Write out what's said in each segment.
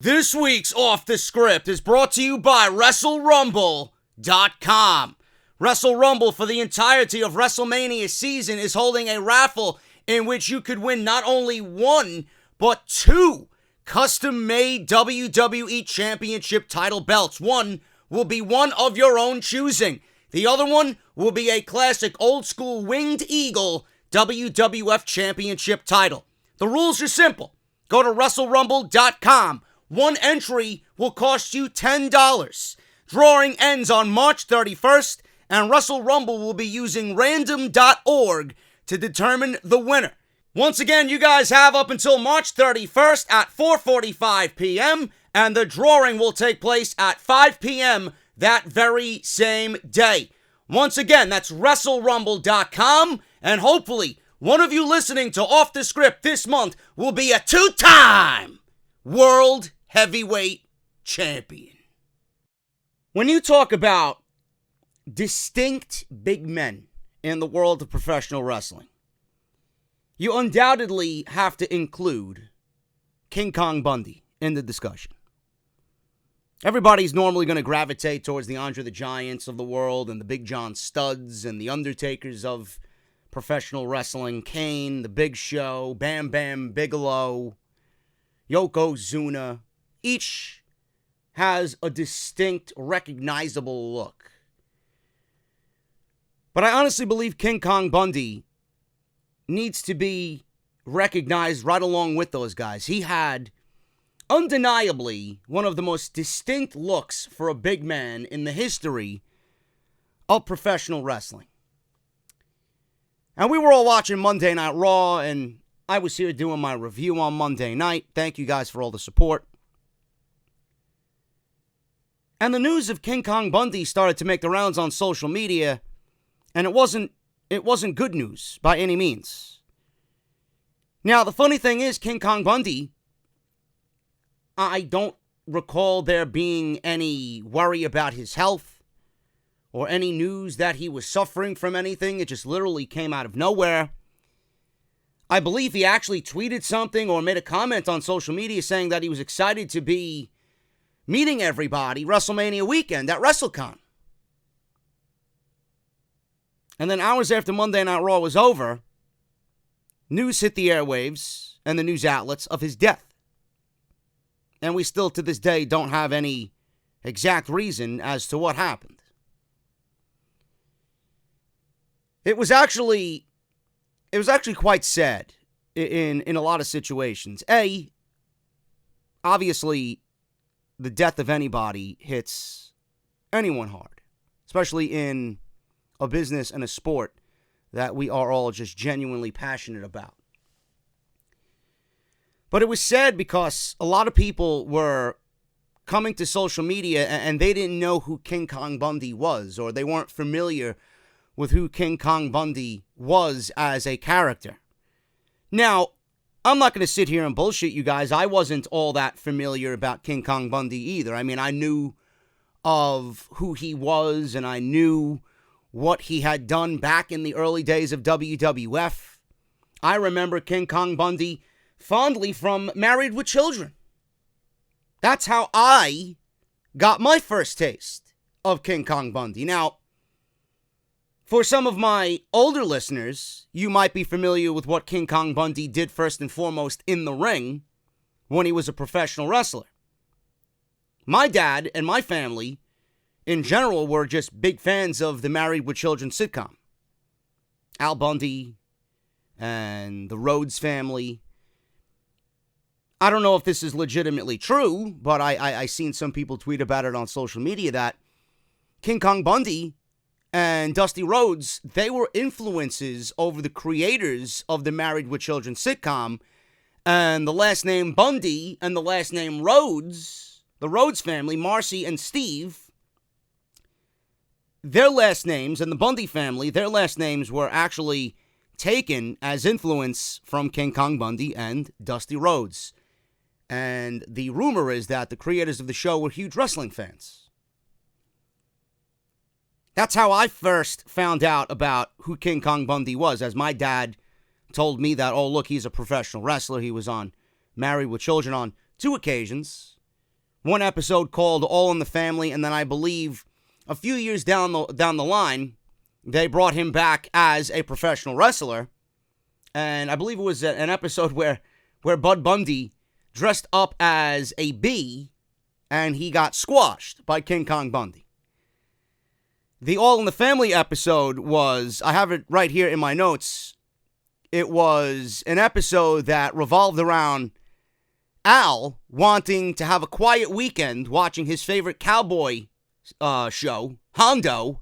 This week's Off the Script is brought to you by WrestleRumble.com. Wrestle Rumble for the entirety of Wrestlemania season is holding a raffle in which you could win not only one, but two custom-made WWE Championship title belts. One will be one of your own choosing. The other one will be a classic old-school Winged Eagle WWF Championship title. The rules are simple. Go to WrestleRumble.com. One entry will cost you $10. Drawing ends on March 31st, and Wrestle Rumble will be using random.org to determine the winner. Once again, you guys have up until March 31st at 4:45 p.m., and the drawing will take place at 5 p.m. that very same day. Once again, that's WrestleRumble.com, and hopefully one of you listening to Off the Script this month will be a two-time World Heavyweight Champion. When you talk about distinct big men in the world of professional wrestling, you undoubtedly have to include King Kong Bundy in the discussion. Everybody's normally going to gravitate towards the Andre the Giants of the world and the Big John Studs and the Undertakers of professional wrestling. Kane, the Big Show, Bam Bam Bigelow, Yokozuna. Each has a distinct, recognizable look. But I honestly believe King Kong Bundy needs to be recognized right along with those guys. He had undeniably one of the most distinct looks for a big man in the history of professional wrestling. And we were all watching Monday Night Raw, and I was here doing my review on Monday night. Thank you guys for all the support. And the news of King Kong Bundy started to make the rounds on social media, and it wasn't good news by any means. Now, the funny thing is, King Kong Bundy, I don't recall there being any worry about his health or any news that he was suffering from anything. It just literally came out of nowhere. I believe he actually tweeted something or made a comment on social media saying that he was excited to be meeting everybody WrestleMania weekend at WrestleCon. And then hours after Monday Night Raw was over, news hit the airwaves and the news outlets of his death. And we still to this day don't have any exact reason as to what happened. It was actually quite sad in a lot of situations. Obviously, the death of anybody hits anyone hard, especially in a business and a sport that we are all just genuinely passionate about. But it was sad because a lot of people were coming to social media and they didn't know who King Kong Bundy was, or they weren't familiar with who King Kong Bundy was as a character. Now, I'm not going to sit here and bullshit you guys. I wasn't all that familiar about King Kong Bundy either. I mean, I knew of who he was, and I knew what he had done back in the early days of WWF. I remember King Kong Bundy fondly from Married with Children. That's how I got my first taste of King Kong Bundy. Now, for some of my older listeners, you might be familiar with what King Kong Bundy did first and foremost in the ring when he was a professional wrestler. My dad and my family, in general, were just big fans of the Married with Children sitcom. Al Bundy and the Rhodes family. I don't know if this is legitimately true, but I seen some people tweet about it on social media that King Kong Bundy and Dusty Rhodes, they were influences over the creators of the Married with Children sitcom, and the last name Bundy and the last name Rhodes, the Rhodes family, Marcy and Steve, their last names, and the Bundy family, their last names were actually taken as influence from King Kong Bundy and Dusty Rhodes. And the rumor is that the creators of the show were huge wrestling fans. That's how I first found out about who King Kong Bundy was, as my dad told me that, oh, look, he's a professional wrestler. He was on Married with Children on 2 occasions. one episode called All in the Family, and then I believe a few years down the line, they brought him back as a professional wrestler. And I believe it was an episode where Bud Bundy dressed up as a bee, and he got squashed by King Kong Bundy. The All in the Family episode was, I have it right here in my notes, it was an episode that revolved around Al wanting to have a quiet weekend watching his favorite cowboy show, Hondo.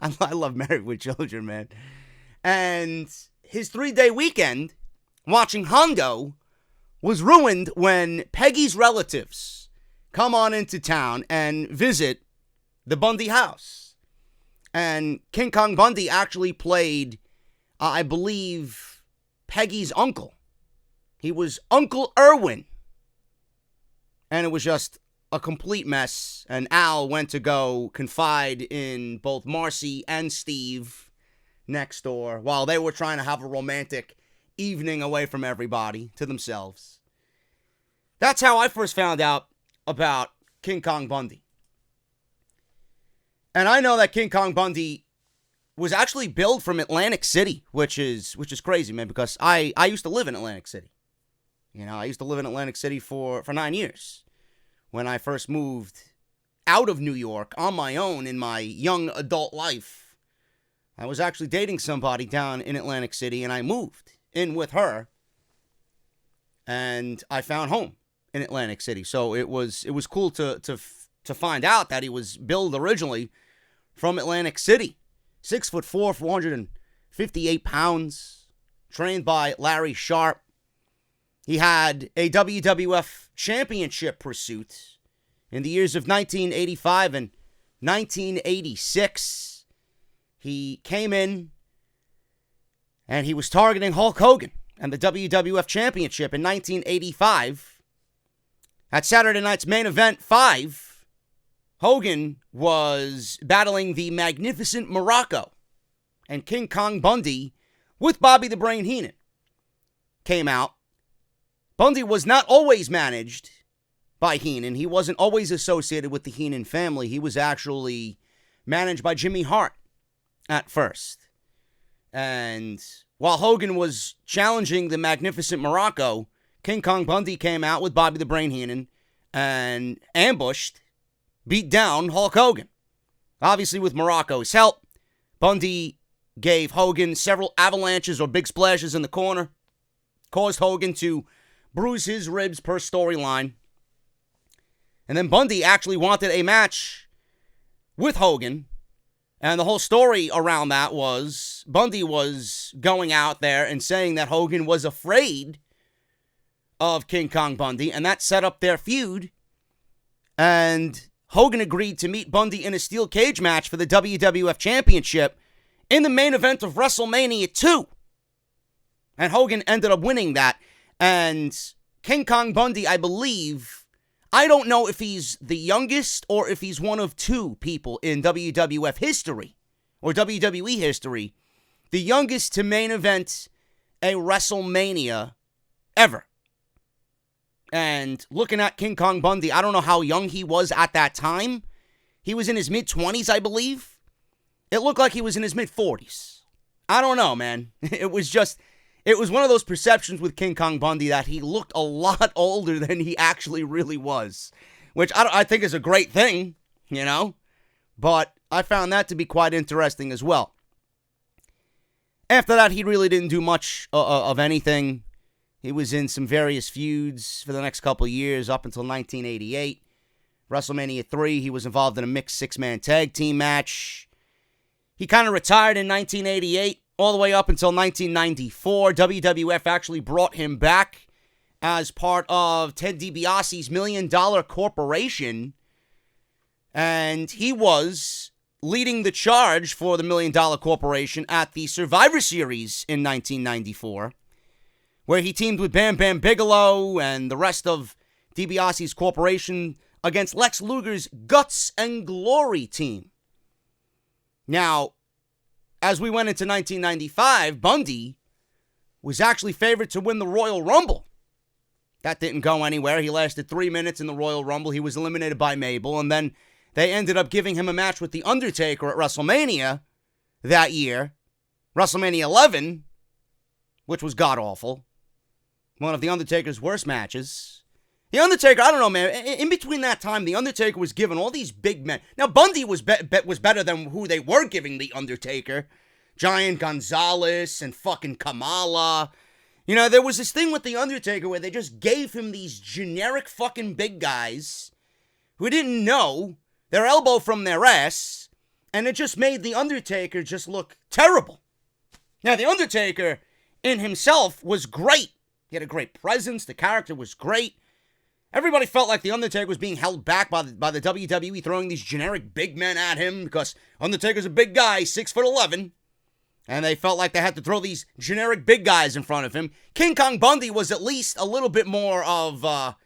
I love Married with Children, man. And his 3-day weekend watching Hondo was ruined when Peggy's relatives come on into town and visit the Bundy house. And King Kong Bundy actually played, I believe, Peggy's uncle. He was Uncle Irwin. And it was just a complete mess. And Al went to go confide in both Marcy and Steve next door while they were trying to have a romantic evening away from everybody to themselves. That's how I first found out about King Kong Bundy. And I know that King Kong Bundy was actually billed from Atlantic City, which is crazy, man, because I used to live in Atlantic City. You know, I used to live in Atlantic City for 9 years when I first moved out of New York on my own in my young adult life. I was actually dating somebody down in Atlantic City, and I moved in with her, and I found home in Atlantic City. So it was cool to find out that he was billed originally from Atlantic City. 6'4", 458 pounds, trained by Larry Sharp. He had a WWF championship pursuit in the years of 1985 and 1986. He came in and he was targeting Hulk Hogan and the WWF championship in 1985. At Saturday night's main event 5, Hogan was battling the Magnificent Morocco, and King Kong Bundy, with Bobby the Brain Heenan, came out. Bundy was not always managed by Heenan. He wasn't always associated with the Heenan family. He was actually managed by Jimmy Hart at first. And while Hogan was challenging the Magnificent Morocco, King Kong Bundy came out with Bobby the Brain Heenan and ambushed, beat down Hulk Hogan. Obviously, with Morocco's help, Bundy gave Hogan several avalanches or big splashes in the corner, caused Hogan to bruise his ribs per storyline. And then Bundy actually wanted a match with Hogan. And the whole story around that was Bundy was going out there and saying that Hogan was afraid of King Kong Bundy, and that set up their feud. And Hogan agreed to meet Bundy in a steel cage match for the WWF Championship in the main event of WrestleMania 2. And Hogan ended up winning that. And King Kong Bundy, I believe, I don't know if he's the youngest or if he's one of 2 people in WWF history or WWE history, the youngest to main event a WrestleMania ever. And looking at King Kong Bundy, I don't know how young he was at that time. He was in his mid-20s, I believe. It looked like he was in his mid-40s. I don't know, man. It was one of those perceptions with King Kong Bundy that he looked a lot older than he actually really was, which I think is a great thing, you know? But I found that to be quite interesting as well. After that, he really didn't do much of anything. He was in some various feuds for the next couple of years up until 1988. WrestleMania 3, he was involved in a mixed 6-man tag team match. He kind of retired in 1988, all the way up until 1994. WWF actually brought him back as part of Ted DiBiase's $1 Million Corporation. And he was leading the charge for the $1 Million Corporation at the Survivor Series in 1994. Where he teamed with Bam Bam Bigelow and the rest of DiBiase's corporation against Lex Luger's Guts and Glory team. Now, as we went into 1995, Bundy was actually favored to win the Royal Rumble That didn't go anywhere. He lasted 3 minutes in the Royal Rumble. He was eliminated by Mabel, and then they ended up giving him a match with The Undertaker at WrestleMania that year. WrestleMania 11, which was god-awful. One of The Undertaker's worst matches. The Undertaker, I don't know, man. In between that time, The Undertaker was given all these big men. Now, Bundy was better than who they were giving The Undertaker. Giant Gonzalez and fucking Kamala. You know, there was this thing with The Undertaker where they just gave him these generic fucking big guys who didn't know their elbow from their ass, and it just made The Undertaker just look terrible. Now, The Undertaker in himself was great. He had a great presence. The character was great. Everybody felt like The Undertaker was being held back by the WWE throwing these generic big men at him because Undertaker's a big guy, 6'11", and they felt like they had to throw these generic big guys in front of him. King Kong Bundy was at least a little bit more of, one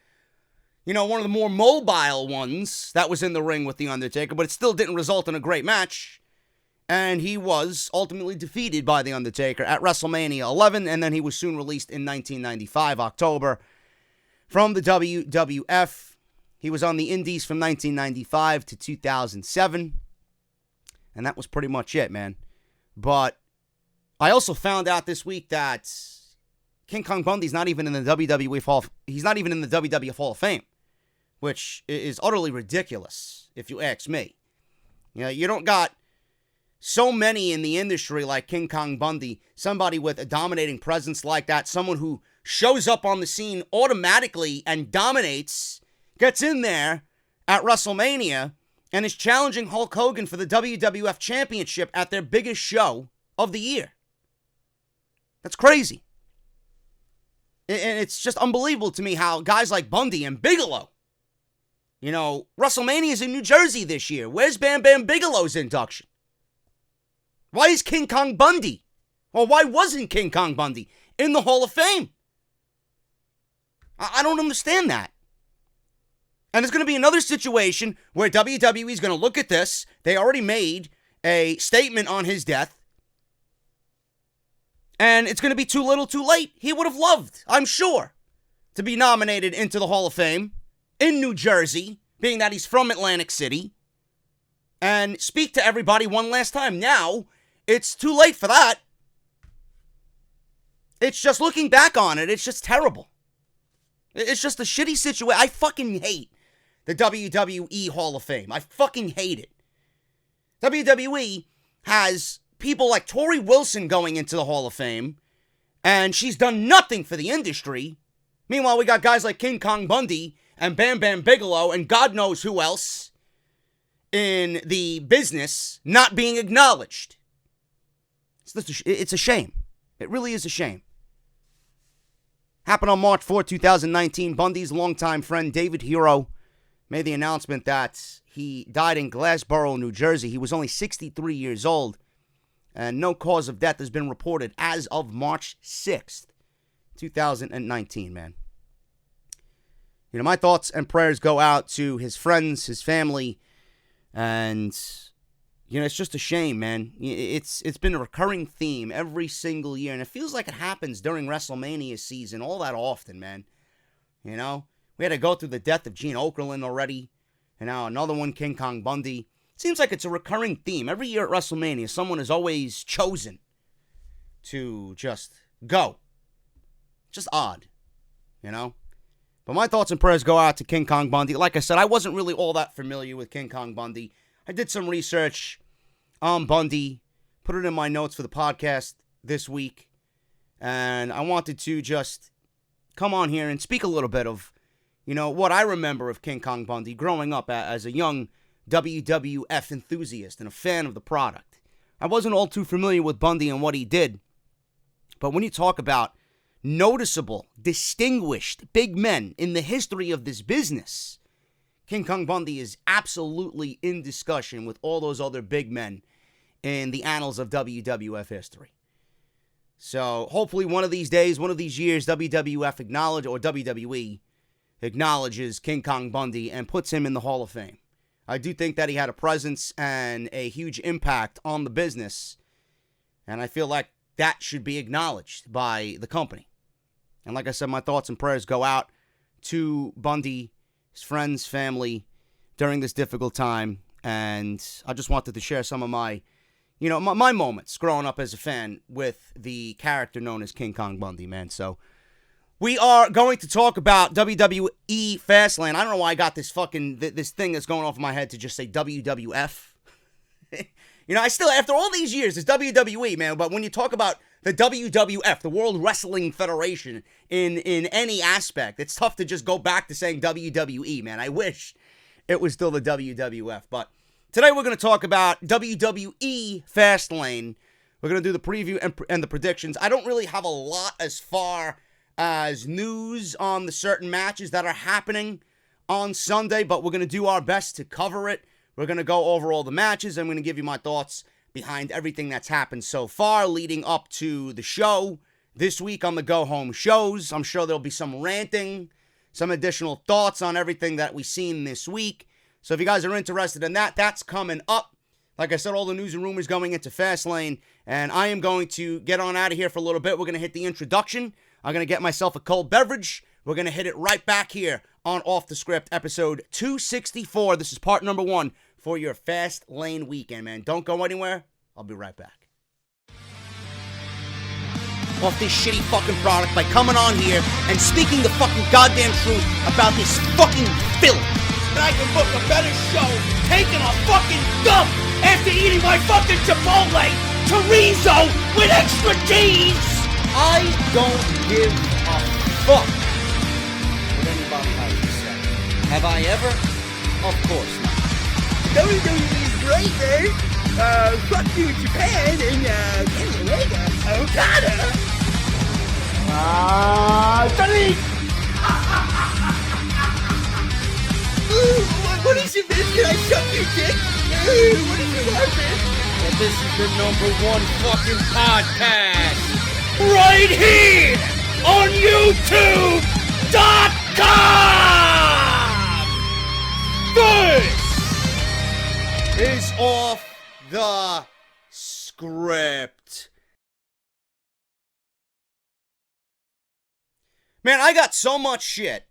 of the more mobile ones that was in the ring with The Undertaker, but it still didn't result in a great match. And he was ultimately defeated by The Undertaker at WrestleMania 11, and then he was soon released in 1995, October, from the WWF. He was on the Indies from 1995 to 2007, and that was pretty much it, man. But I also found out this week that King Kong Bundy's not even in the he's not even in the WWF Hall of Fame, which is utterly ridiculous, if you ask me. You know, you don't got so many in the industry like King Kong Bundy, somebody with a dominating presence like that, someone who shows up on the scene automatically and dominates, gets in there at WrestleMania, and is challenging Hulk Hogan for the WWF Championship at their biggest show of the year. That's crazy. And it's just unbelievable to me how guys like Bundy and Bigelow, you know, WrestleMania is in New Jersey this year. Where's Bam Bam Bigelow's induction? Why is King Kong Bundy, or why wasn't King Kong Bundy in the Hall of Fame? I don't understand that. And there's going to be another situation where WWE is going to look at this. They already made a statement on his death. And it's going to be too little too late. He would have loved, I'm sure, to be nominated into the Hall of Fame in New Jersey, being that he's from Atlantic City, and speak to everybody one last time. Now, it's too late for that. It's just looking back on it, it's just terrible. It's just a shitty situation. I fucking hate the WWE Hall of Fame. I fucking hate it. WWE has people like Tori Wilson going into the Hall of Fame, and she's done nothing for the industry. Meanwhile, we got guys like King Kong Bundy and Bam Bam Bigelow and God knows who else in the business not being acknowledged. It's a shame. It really is a shame. Happened on March 4, 2019. Bundy's longtime friend David Hero made the announcement that he died in Glassboro, New Jersey. He was only 63 years old, and no cause of death has been reported as of March 6th, 2019, man. You know, my thoughts and prayers go out to his friends, his family, and you know, it's just a shame, man. It's been a recurring theme every single year, and it feels like it happens during WrestleMania season all that often, man. You know, we had to go through the death of Gene Okerlund already, and now another one, King Kong Bundy. Seems like it's a recurring theme. Every year at WrestleMania, someone is always chosen to just go. Just odd, you know? But my thoughts and prayers go out to King Kong Bundy. Like I said, I wasn't really all that familiar with King Kong Bundy. I did some research on Bundy, put it in my notes for the podcast this week, and I wanted to just come on here and speak a little bit of, you know, what I remember of King Kong Bundy growing up as a young WWF enthusiast and a fan of the product. I wasn't all too familiar with Bundy and what he did, but when you talk about noticeable, distinguished big men in the history of this business, King Kong Bundy is absolutely in discussion with all those other big men in the annals of WWF history. So hopefully one of these days, one of these years, WWE acknowledges King Kong Bundy and puts him in the Hall of Fame. I do think that he had a presence and a huge impact on the business, and I feel like that should be acknowledged by the company. And like I said, my thoughts and prayers go out to Bundy, his friends, family, during this difficult time. And I just wanted to share some of my moments growing up as a fan with the character known as King Kong Bundy, man. So we are going to talk about WWE Fastlane. I don't know why I got this this thing that's going off in my head to just say WWF. I still, after all these years, it's WWE, man. But when you talk about the WWF, the World Wrestling Federation, in any aspect, it's tough to just go back to saying WWE, man. I wish it was still the WWF. But today we're going to talk about WWE Fastlane. We're going to do the preview and the predictions. I don't really have a lot as far as news on the certain matches that are happening on Sunday, but we're going to do our best to cover it. We're going to go over all the matches. I'm going to give you my thoughts behind everything that's happened so far leading up to the show this week on the go-home shows. I'm sure there'll be some ranting, some additional thoughts on everything that we've seen this week. So if you guys are interested in that, that's coming up. Like I said, all the news and rumors going into Fastlane, and I am going to get on out of here for a little bit. We're going to hit the introduction. I'm going to get myself a cold beverage. We're going to hit it right back here on Off the Script, episode 264. This is part number 1 for your Fastlane weekend, man. Don't go anywhere. I'll be right back. Off this shitty fucking product by coming on here and speaking the fucking goddamn truth about this fucking film. And I can book a better show taking a fucking dump after eating my fucking Chipotle chorizo with extra cheese. I don't give a fuck what anybody has to say. Have I ever? Of course not. WWE's great, man. Fuck you, Japan, and Kenny Omega, Okada. Johnny! What is it, Vince? Can I suck your dick? What is it, Vince? And this is the #1 fucking podcast. Right here on YouTube.com. This is Off the Script. Man, I got so much shit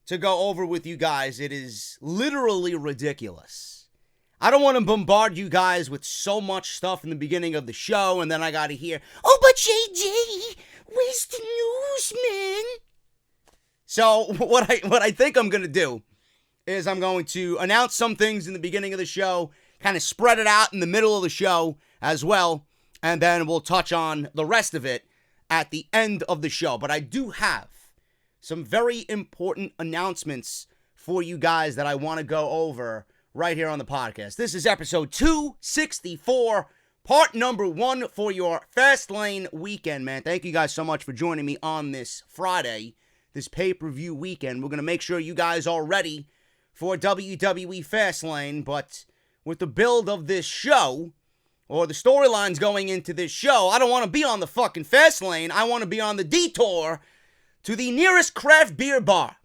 to go over with you guys. It is literally ridiculous. I don't want to bombard you guys with so much stuff in the beginning of the show, and then I gotta hear, oh, but JJ, where's the news, man? So what I think I'm gonna do is I'm going to announce some things in the beginning of the show, kind of spread it out in the middle of the show as well, and then we'll touch on the rest of it at the end of the show. But I do have some very important announcements for you guys that I want to go over right here on the podcast. This is episode 264, part number 1 for your Fastlane weekend, man. Thank you guys so much for joining me on this Friday, this pay-per-view weekend. We're going to make sure you guys are ready for WWE Fastlane, but with the build of this show, or the storylines going into this show, I don't want to be on the fucking Fastlane. I want to be on the detour to the nearest craft beer bar.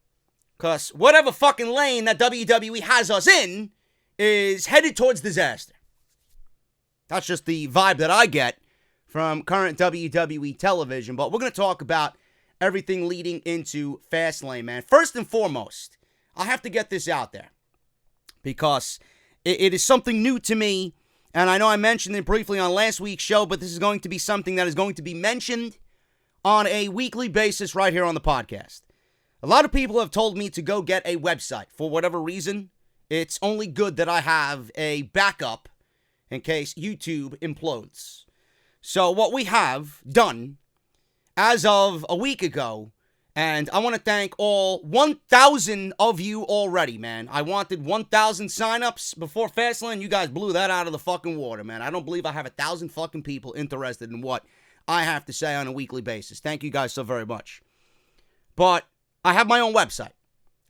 Because whatever fucking lane that WWE has us in is headed towards disaster. That's just the vibe that I get from current WWE television. But we're going to talk about everything leading into Fastlane, man. First and foremost, I have to get this out there because it is something new to me. And I know I mentioned it briefly on last week's show, but this is going to be something that is going to be mentioned on a weekly basis right here on the podcast. A lot of people have told me to go get a website for whatever reason. It's only good that I have a backup in case YouTube implodes. So what we have done as of a week ago, and I want to thank all 1,000 of you already, man. I wanted 1,000 signups before Fastlane. You guys blew that out of the fucking water, man. I don't believe I have 1,000 fucking people interested in what I have to say on a weekly basis. Thank you guys so very much. But I have my own website.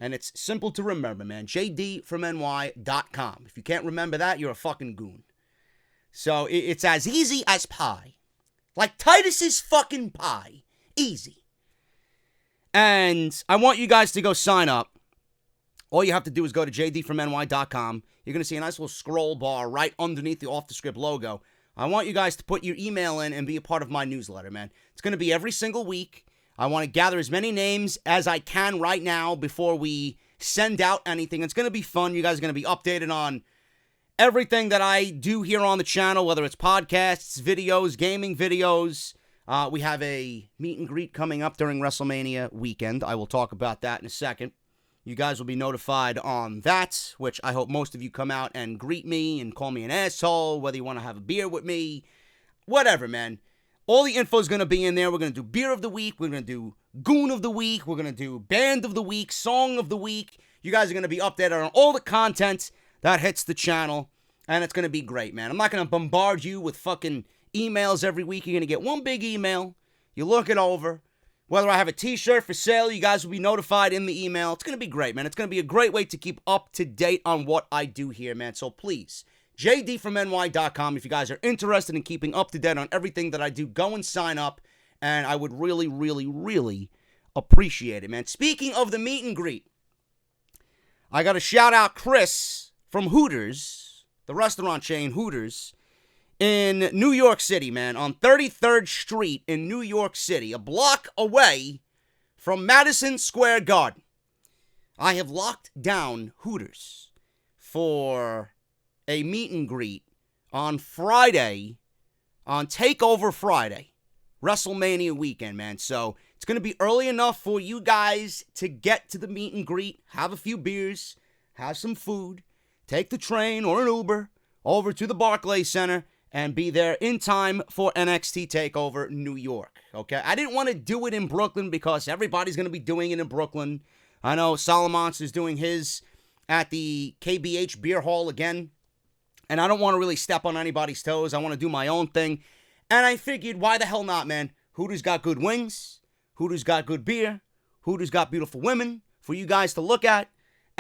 And it's simple to remember, man. jdfromny.com. If you can't remember that, you're a fucking goon. So it's as easy as pie. Like Titus's fucking pie. Easy. And I want you guys to go sign up. All you have to do is go to jdfromny.com. You're going to see a nice little scroll bar right underneath the Off the Script logo. I want you guys to put your email in and be a part of my newsletter, man. It's going to be every single week. I want to gather as many names as I can right now before we send out anything. It's going to be fun. You guys are going to be updated on everything that I do here on the channel, whether it's podcasts, videos, gaming videos. We have a meet and greet coming up during WrestleMania weekend. I will talk about that in a second. You guys will be notified on that, which I hope most of you come out and greet me and call me an asshole, whether you want to have a beer with me, whatever, man. All the info is going to be in there. We're going to do Beer of the Week. We're going to do Goon of the Week. We're going to do Band of the Week, Song of the Week. You guys are going to be updated on all the content that hits the channel, and it's going to be great, man. I'm not going to bombard you with fucking emails every week. You're going to get one big email. You look it over. Whether I have a t-shirt for sale, you guys will be notified in the email. It's going to be great, man. It's going to be a great way to keep up to date on what I do here, man. So please, jdfromny.com. If you guys are interested in keeping up to date on everything that I do, go and sign up. And I would really, really, really appreciate it, man. Speaking of the meet and greet, I got to shout out Chris from Hooters, the restaurant chain Hooters, in New York City, man, on 33rd Street in New York City, a block away from Madison Square Garden. I have locked down Hooters for a meet and greet on Friday, on TakeOver Friday, WrestleMania weekend, man. So it's going to be early enough for you guys to get to the meet and greet, have a few beers, have some food, take the train or an Uber over to the Barclays Center, and be there in time for NXT TakeOver New York, okay? I didn't want to do it in Brooklyn because everybody's going to be doing it in Brooklyn. I know Solomon's is doing his at the KBH Beer Hall again, and I don't want to really step on anybody's toes. I want to do my own thing, and I figured, why the hell not, man? Hooters got good wings. Hooters got good beer. Hooters got beautiful women for you guys to look at.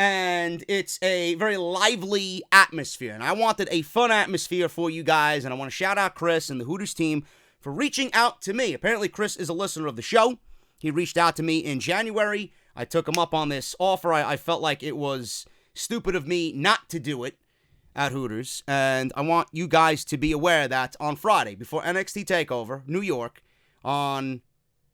And it's a very lively atmosphere. And I wanted a fun atmosphere for you guys. And I want to shout out Chris and the Hooters team for reaching out to me. Apparently, Chris is a listener of the show. He reached out to me in January. I took him up on this offer. I felt like it was stupid of me not to do it at Hooters. And I want you guys to be aware that on Friday, before NXT TakeOver, New York, on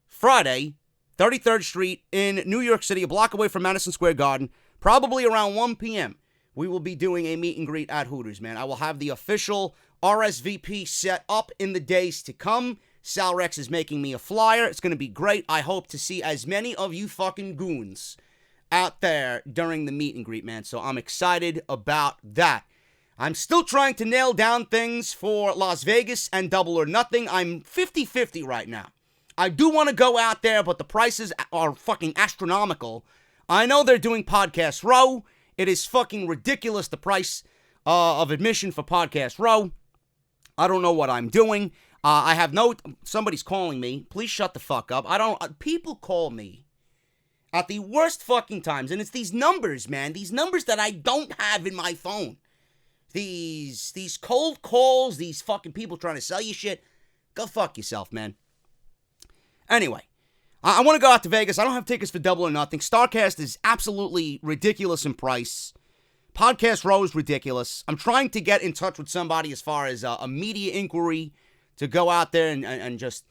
Friday, 33rd Street in New York City, a block away from Madison Square Garden, probably around 1 p.m., we will be doing a meet and greet at Hooters, man. I will have the official RSVP set up in the days to come. Sal Rex is making me a flyer. It's going to be great. I hope to see as many of you fucking goons out there during the meet and greet, man. So I'm excited about that. I'm still trying to nail down things for Las Vegas and Double or Nothing. I'm 50-50 right now. I do want to go out there, but the prices are fucking astronomical. I know they're doing Podcast Row. It is fucking ridiculous, the price of admission for Podcast Row. I don't know what I'm doing. I have no... Somebody's calling me. Please shut the fuck up. People call me at the worst fucking times, and it's these numbers, man. These numbers that I don't have in my phone. These cold calls, these fucking people trying to sell you shit. Go fuck yourself, man. Anyway. I want to go out to Vegas. I don't have tickets for Double or Nothing. StarCast is absolutely ridiculous in price. Podcast Row is ridiculous. I'm trying to get in touch with somebody as far as a media inquiry to go out there and just,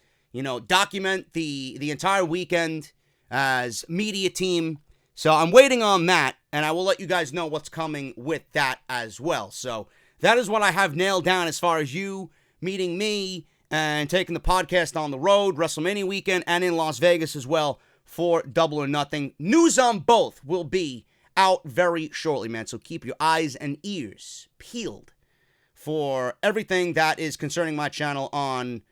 document the entire weekend as media team. So I'm waiting on that, and I will let you guys know what's coming with that as well. So that is what I have nailed down as far as you meeting me and taking the podcast on the road, WrestleMania weekend, and in Las Vegas as well for Double or Nothing. News on both will be out very shortly, man. So keep your eyes and ears peeled for everything that is concerning my channel on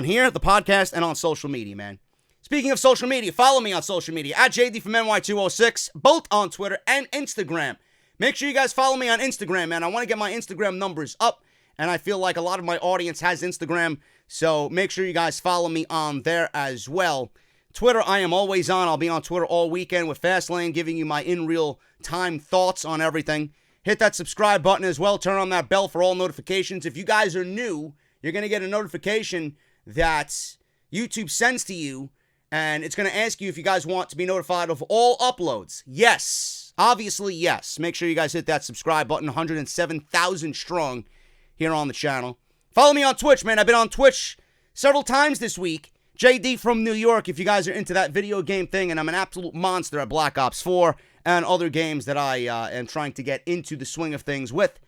here, the podcast, and on social media, man. Speaking of social media, follow me on social media at JD from NY206, both on Twitter and Instagram. Make sure you guys follow me on Instagram, man. I want to get my Instagram numbers up. And I feel like a lot of my audience has Instagram, so make sure you guys follow me on there as well. Twitter, I am always on. I'll be on Twitter all weekend with Fastlane, giving you my in-real-time thoughts on everything. Hit that subscribe button as well. Turn on that bell for all notifications. If you guys are new, you're going to get a notification that YouTube sends to you, and it's going to ask you if you guys want to be notified of all uploads. Yes. Obviously, yes. Make sure you guys hit that subscribe button. 107,000 strong here on the channel. Follow me on Twitch, man. I've been on Twitch several times this week, JD from New York, if you guys are into that video game thing, and I'm an absolute monster at Black Ops 4 and other games that I am trying to get into the swing of things with,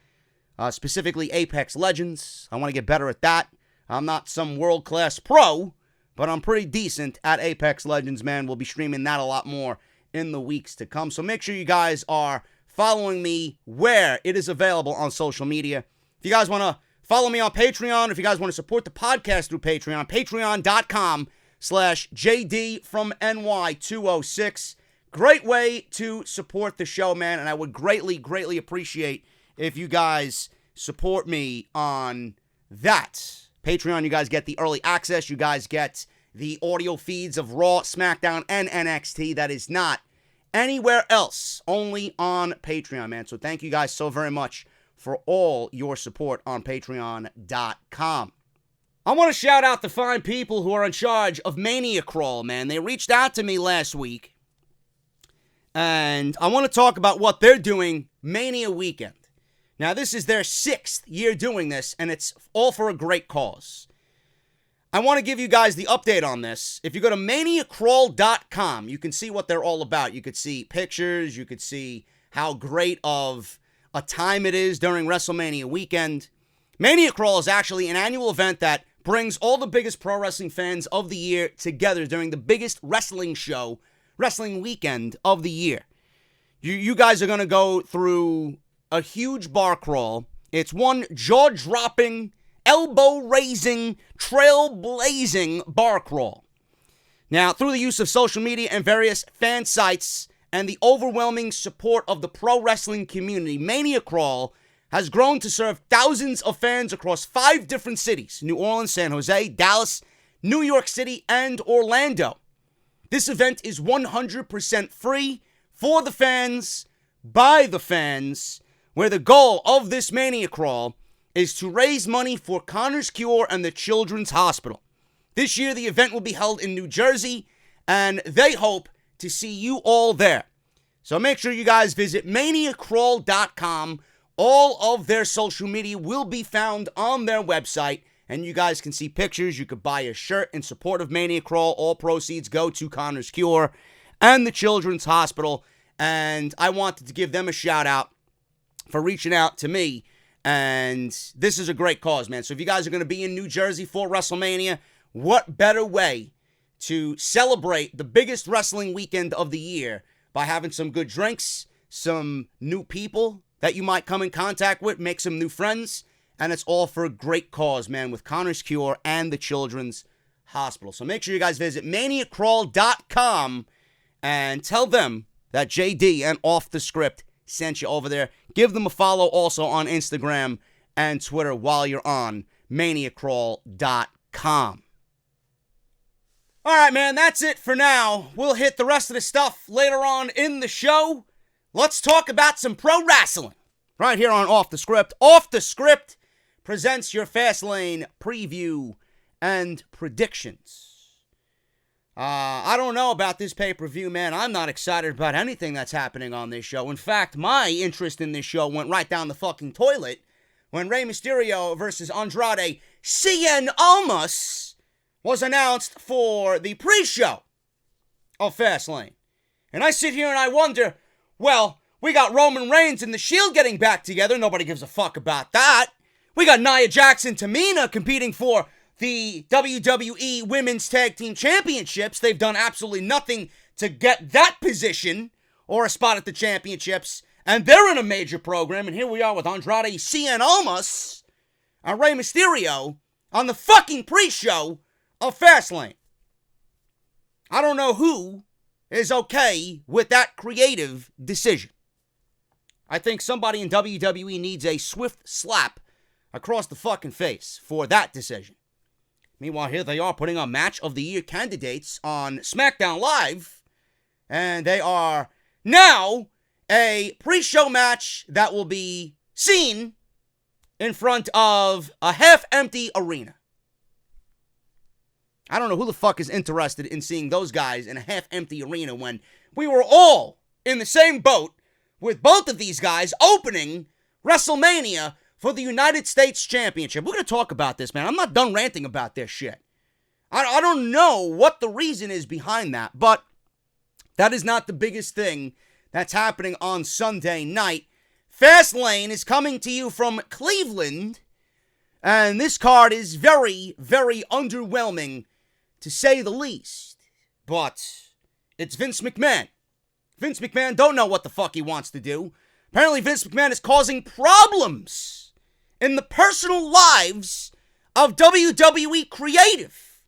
specifically Apex Legends. I want to get better at that. I'm not some world-class pro, but I'm pretty decent at Apex Legends, man. We'll be streaming that a lot more in the weeks to come. So make sure you guys are following me where it is available on social media. If you guys want to follow me on Patreon, if you guys want to support the podcast through Patreon, patreon.com/JD206. Great way to support the show, man, and I would greatly, greatly appreciate if you guys support me on that. Patreon, you guys get the early access. You guys get the audio feeds of Raw, SmackDown, and NXT. That is not anywhere else, only on Patreon, man. So thank you guys so very much for all your support on patreon.com. I want to shout out the fine people who are in charge of Mania Crawl, man. They reached out to me last week, and I want to talk about what they're doing Mania weekend. Now, this is their 6th year doing this, and it's all for a great cause. I want to give you guys the update on this. If you go to maniacrawl.com, you can see what they're all about. You could see pictures. You could see how great of a time it is during WrestleMania weekend. Mania Crawl is actually an annual event that brings all the biggest pro wrestling fans of the year together during the biggest wrestling show, wrestling weekend of the year. You guys are going to go through a huge bar crawl. It's one jaw-dropping, elbow-raising, trail-blazing bar crawl. Now, through the use of social media and various fan sites and the overwhelming support of the pro wrestling community, Mania Crawl has grown to serve thousands of fans across 5 different cities: New Orleans, San Jose, Dallas, New York City, and Orlando. This event is 100% free for the fans, by the fans, where the goal of this Mania Crawl is to raise money for Connor's Cure and the Children's Hospital. This year, the event will be held in New Jersey, and they hope to see you all there. So make sure you guys visit maniacrawl.com. All of their social media will be found on their website, and you guys can see pictures. You could buy a shirt in support of Mania Crawl. All proceeds go to Connor's Cure and the Children's Hospital, and I wanted to give them a shout out for reaching out to me, and this is a great cause, man. So if you guys are going to be in New Jersey for WrestleMania, what better way to celebrate the biggest wrestling weekend of the year by having some good drinks, some new people that you might come in contact with, make some new friends, and it's all for a great cause, man, with Connor's Cure and the Children's Hospital. So make sure you guys visit maniacrawl.com and tell them that JD and Off the Script sent you over there. Give them a follow also on Instagram and Twitter while you're on maniacrawl.com. All right, man, that's it for now. We'll hit the rest of the stuff later on in the show. Let's talk about some pro wrestling right here on Off the Script. Off the Script presents your Fastlane preview and predictions. I don't know about this pay-per-view, man. I'm not excited about anything that's happening on this show. In fact, my interest in this show went right down the fucking toilet when Rey Mysterio versus Andrade Cien Almas was announced for the pre-show of Fastlane. And I sit here and I wonder, well, we got Roman Reigns and The Shield getting back together. Nobody gives a fuck about that. We got Nia Jax and Tamina competing for the WWE Women's Tag Team Championships. They've done absolutely nothing to get that position or a spot at the championships. And they're in a major program. And here we are with Andrade Cien Almas and Rey Mysterio on the fucking pre-show of Fastlane. I don't know who is okay with that creative decision. I think somebody in WWE needs a swift slap across the fucking face for that decision. Meanwhile, here they are putting on Match of the Year candidates on Smackdown Live, and they are now a pre-show match that will be seen in front of a half-empty arena. I don't know who the fuck is interested in seeing those guys in a half-empty arena when we were all in the same boat with both of these guys opening WrestleMania for the United States Championship. We're going to talk about this, man. I'm not done ranting about this shit. I don't know what the reason is behind that, but that is not the biggest thing that's happening on Sunday night. Fastlane is coming to you from Cleveland, and this card is very, very underwhelming, to say the least. But it's Vince McMahon. Vince McMahon don't know what the fuck he wants to do. Apparently Vince McMahon is causing problems in the personal lives of WWE creative.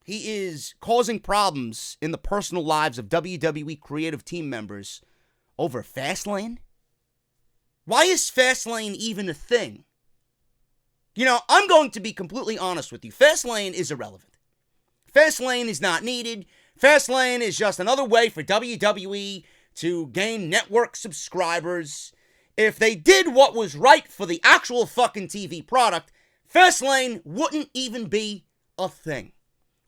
He is causing problems in the personal lives of WWE creative team members over Fastlane? Why is Fastlane even a thing? You know, I'm going to be completely honest with you. Fastlane is irrelevant. Fastlane is not needed. Fastlane is just another way for WWE to gain network subscribers. If they did what was right for the actual fucking TV product, Fastlane wouldn't even be a thing.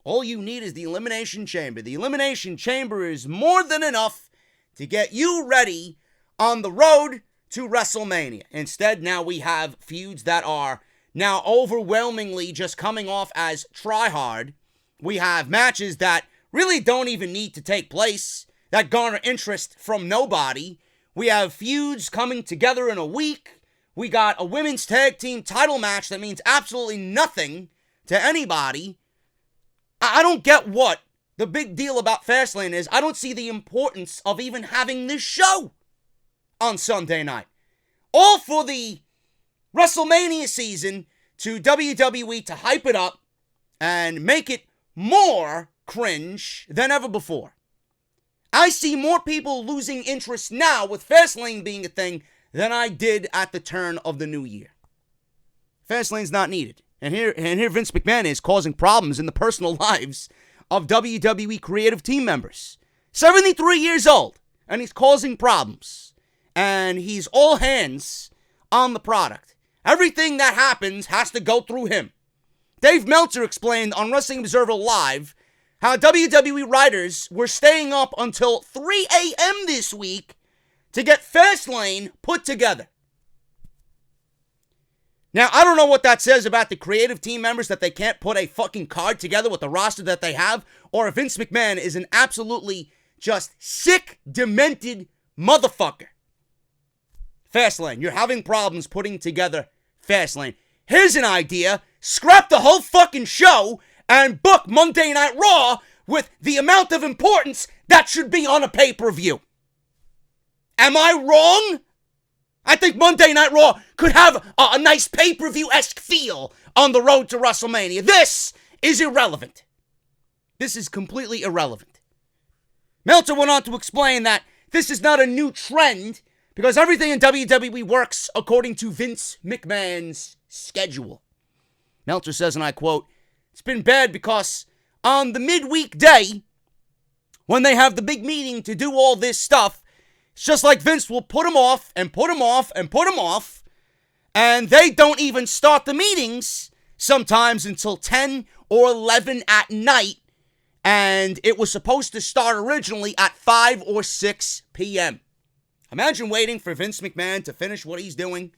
All you need is the Elimination Chamber. The Elimination Chamber is more than enough to get you ready on the road to WrestleMania. Instead, now we have feuds that are now overwhelmingly just coming off as try-hard. We have matches that really don't even need to take place, that garner interest from nobody. We have feuds coming together in a week. We got a women's tag team title match that means absolutely nothing to anybody. I don't get what the big deal about Fastlane is. I don't see the importance of even having this show on Sunday night. All for the WrestleMania season to WWE to hype it up and make it more cringe than ever before. I see more people losing interest now with Fastlane being a thing than I did at the turn of the new year. Fastlane's not needed. And here Vince McMahon is causing problems in the personal lives of WWE creative team members. 73 years old, and he's causing problems. And he's all hands on the product. Everything that happens has to go through him. Dave Meltzer explained on Wrestling Observer Live how WWE writers were staying up until 3 a.m. this week to get Fastlane put together. Now, I don't know what that says about the creative team members, that they can't put a fucking card together with the roster that they have, or if Vince McMahon is an absolutely just sick, demented motherfucker. Fastlane, you're having problems putting together Fastlane. Here's an idea. Scrap the whole fucking show and book Monday Night Raw with the amount of importance that should be on a pay-per-view. Am I wrong? I think Monday Night Raw could have a nice pay-per-view-esque feel on the road to WrestleMania. This is irrelevant. This is completely irrelevant. Meltzer went on to explain that this is not a new trend because everything in WWE works according to Vince McMahon's schedule. Meltzer says, and I quote, "It's been bad because on the midweek day, when they have the big meeting to do all this stuff, it's just like Vince will put them off and put them off and put them off, and they don't even start the meetings sometimes until 10 or 11 at night, and it was supposed to start originally at 5 or 6 p.m. Imagine waiting for Vince McMahon to finish what he's doing,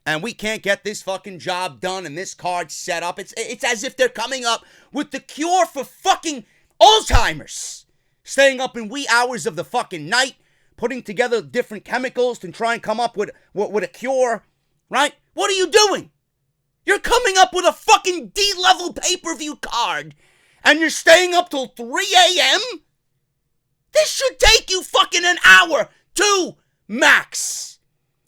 and we can't get this fucking job done and this card set up. It's as if they're coming up with the cure for fucking Alzheimer's. Staying up in wee hours of the fucking night, putting together different chemicals to try and come up with a cure, right? What are you doing? You're coming up with a fucking D-level pay-per-view card, and you're staying up till 3 a.m.? This should take you fucking an hour, 2 max.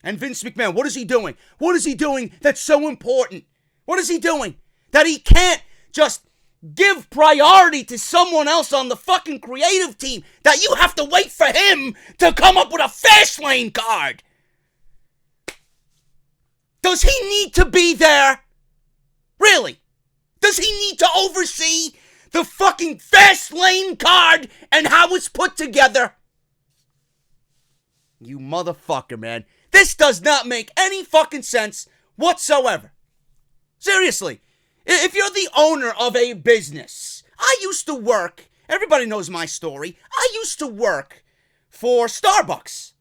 And Vince McMahon, what is he doing? What is he doing that's so important? What is he doing that he can't just give priority to someone else on the fucking creative team, that you have to wait for him to come up with a Fastlane card? Does he need to be there? Really? Does he need to oversee the fucking Fastlane card and how it's put together? You motherfucker, man. This does not make any fucking sense whatsoever. Seriously. If you're the owner of a business, I used to work, everybody knows my story, I used to work for Starbucks.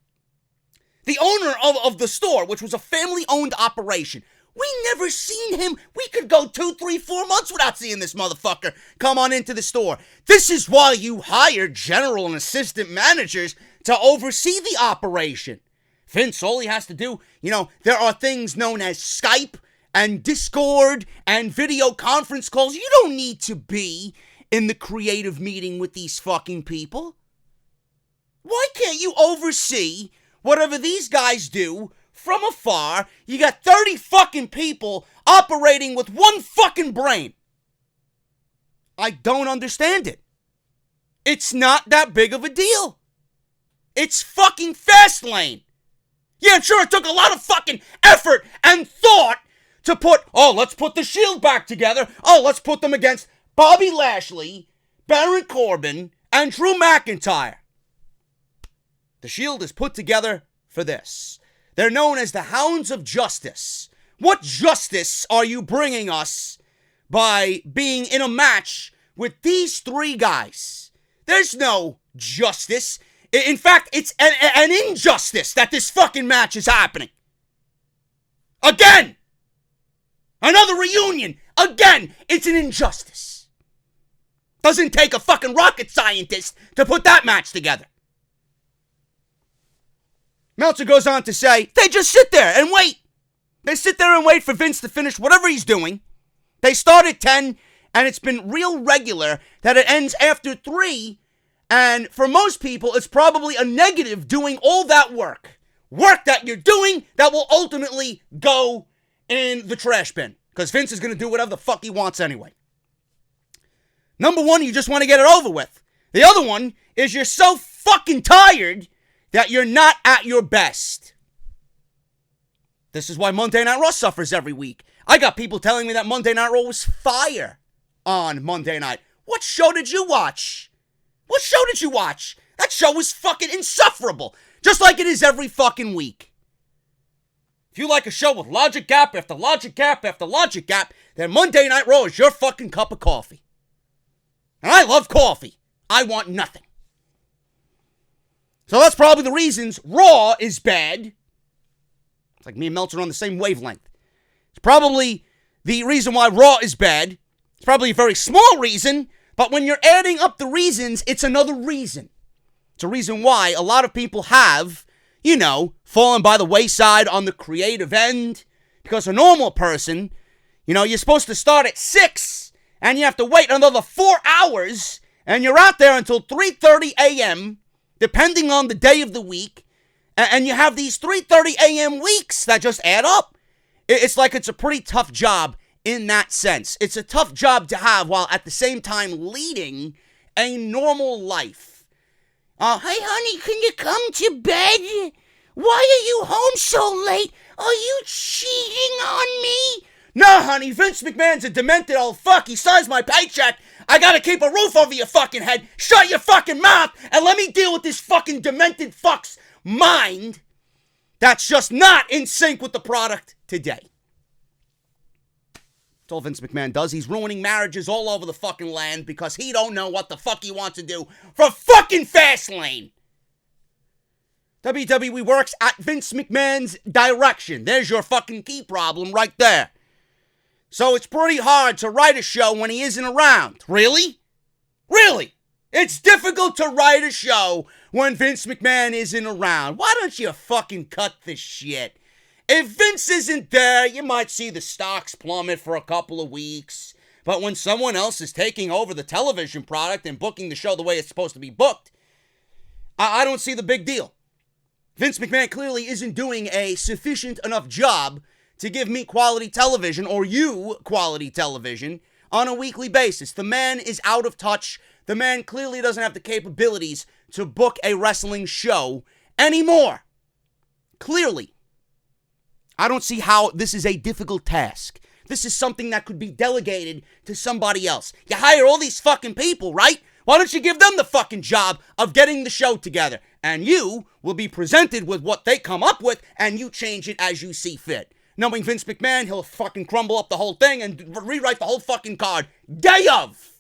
The owner of the store, which was a family-owned operation, We never seen him. We could go 2, 3, 4 months without seeing this motherfucker come on into the store. This is why you hire general and assistant managers to oversee the operation. Vince, all he has to do, there are things known as Skype and Discord and video conference calls. You don't need to be in the creative meeting with these fucking people. Why can't you oversee whatever these guys do from afar? You got 30 fucking people operating with one fucking brain. I don't understand it. It's not that big of a deal. It's fucking Fastlane. Yeah, I'm sure it took a lot of fucking effort and thought to let's put the Shield back together. Let's put them against Bobby Lashley, Baron Corbin, and Drew McIntyre. The Shield is put together for this. They're known as the Hounds of Justice. What justice are you bringing us by being in a match with these three guys? There's no justice. In fact, it's an injustice that this fucking match is happening. Again! Another reunion! Again! It's an injustice. Doesn't take a fucking rocket scientist to put that match together. Meltzer goes on to say, they just sit there and wait. They sit there and wait for Vince to finish whatever he's doing. They start at 10, and it's been real regular that it ends after 3. And for most people, it's probably a negative doing all that work. Work that you're doing that will ultimately go in the trash bin. Because Vince is going to do whatever the fuck he wants anyway. Number one, you just want to get it over with. The other one is you're so fucking tired that you're not at your best. This is why Monday Night Raw suffers every week. I got people telling me that Monday Night Raw was fire on Monday night. What show did you watch? What show did you watch? That show was fucking insufferable. Just like it is every fucking week. If you like a show with logic gap after logic gap after logic gap, then Monday Night Raw is your fucking cup of coffee. And I love coffee. I want nothing. So that's probably the reasons Raw is bad. It's like me and Meltzer are on the same wavelength. It's probably the reason why Raw is bad. It's probably a very small reason, but when you're adding up the reasons, it's another reason. It's a reason why a lot of people have, fallen by the wayside on the creative end. Because a normal person, you're supposed to start at 6, and you have to wait another 4 hours, and you're out there until 3:30 a.m., depending on the day of the week, and you have these 3:30 a.m. weeks that just add up. It's like it's a pretty tough job in that sense. It's a tough job to have while at the same time leading a normal life. Hey honey, can you come to bed? Why are you home so late? Are you cheating on me? No, honey, Vince McMahon's a demented old fuck. He signs my paycheck. I gotta keep a roof over your fucking head. Shut your fucking mouth and let me deal with this fucking demented fuck's mind that's just not in sync with the product today. That's all Vince McMahon does. He's ruining marriages all over the fucking land because he don't know what the fuck he wants to do for fucking Fastlane. WWE works at Vince McMahon's direction. There's your fucking key problem right there. So it's pretty hard to write a show when he isn't around. Really? Really? It's difficult to write a show when Vince McMahon isn't around. Why don't you fucking cut this shit? If Vince isn't there, you might see the stocks plummet for a couple of weeks. But when someone else is taking over the television product and booking the show the way it's supposed to be booked, I don't see the big deal. Vince McMahon clearly isn't doing a sufficient enough job to give me quality television, or you quality television, on a weekly basis. The man is out of touch. The man clearly doesn't have the capabilities to book a wrestling show anymore. Clearly. I don't see how this is a difficult task. This is something that could be delegated to somebody else. You hire all these fucking people, right? Why don't you give them the fucking job of getting the show together? And you will be presented with what they come up with, and you change it as you see fit. Knowing Vince McMahon, he'll fucking crumble up the whole thing and rewrite the whole fucking card. Day of.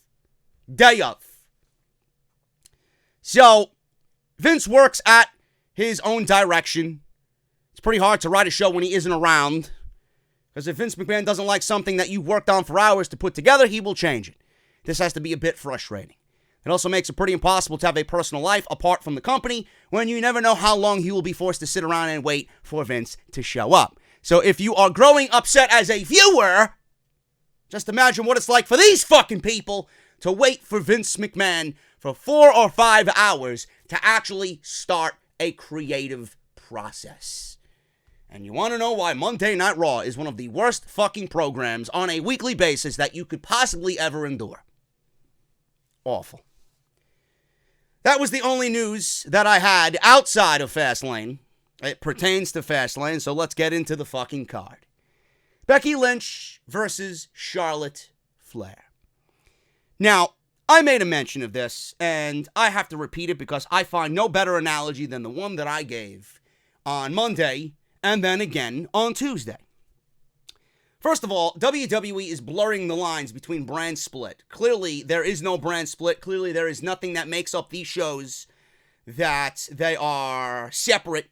So, Vince works at his own direction. It's pretty hard to write a show when he isn't around. Because if Vince McMahon doesn't like something that you worked on for hours to put together, he will change it. This has to be a bit frustrating. It also makes it pretty impossible to have a personal life apart from the company when you never know how long you will be forced to sit around and wait for Vince to show up. So if you are growing upset as a viewer, just imagine what it's like for these fucking people to wait for Vince McMahon for 4 or 5 hours to actually start a creative process. And you want to know why Monday Night Raw is one of the worst fucking programs on a weekly basis that you could possibly ever endure. Awful. That was the only news that I had outside of Fastlane. It pertains to Fastlane, so let's get into the fucking card. Becky Lynch versus Charlotte Flair. Now, I made a mention of this, and I have to repeat it because I find no better analogy than the one that I gave on Monday and then again on Tuesday. First of all, WWE is blurring the lines between brand split. Clearly, there is no brand split. Clearly, there is nothing that makes up these shows that they are separate.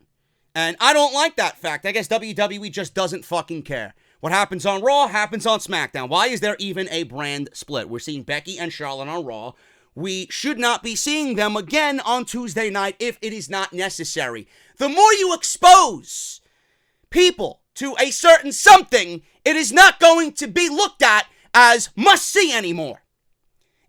And I don't like that fact. I guess WWE just doesn't fucking care. What happens on Raw happens on Smackdown. Why is there even a brand split? We're seeing Becky and Charlotte on Raw. We should not be seeing them again on Tuesday night if it is not necessary. The more you expose people to a certain something, it is not going to be looked at as must-see anymore.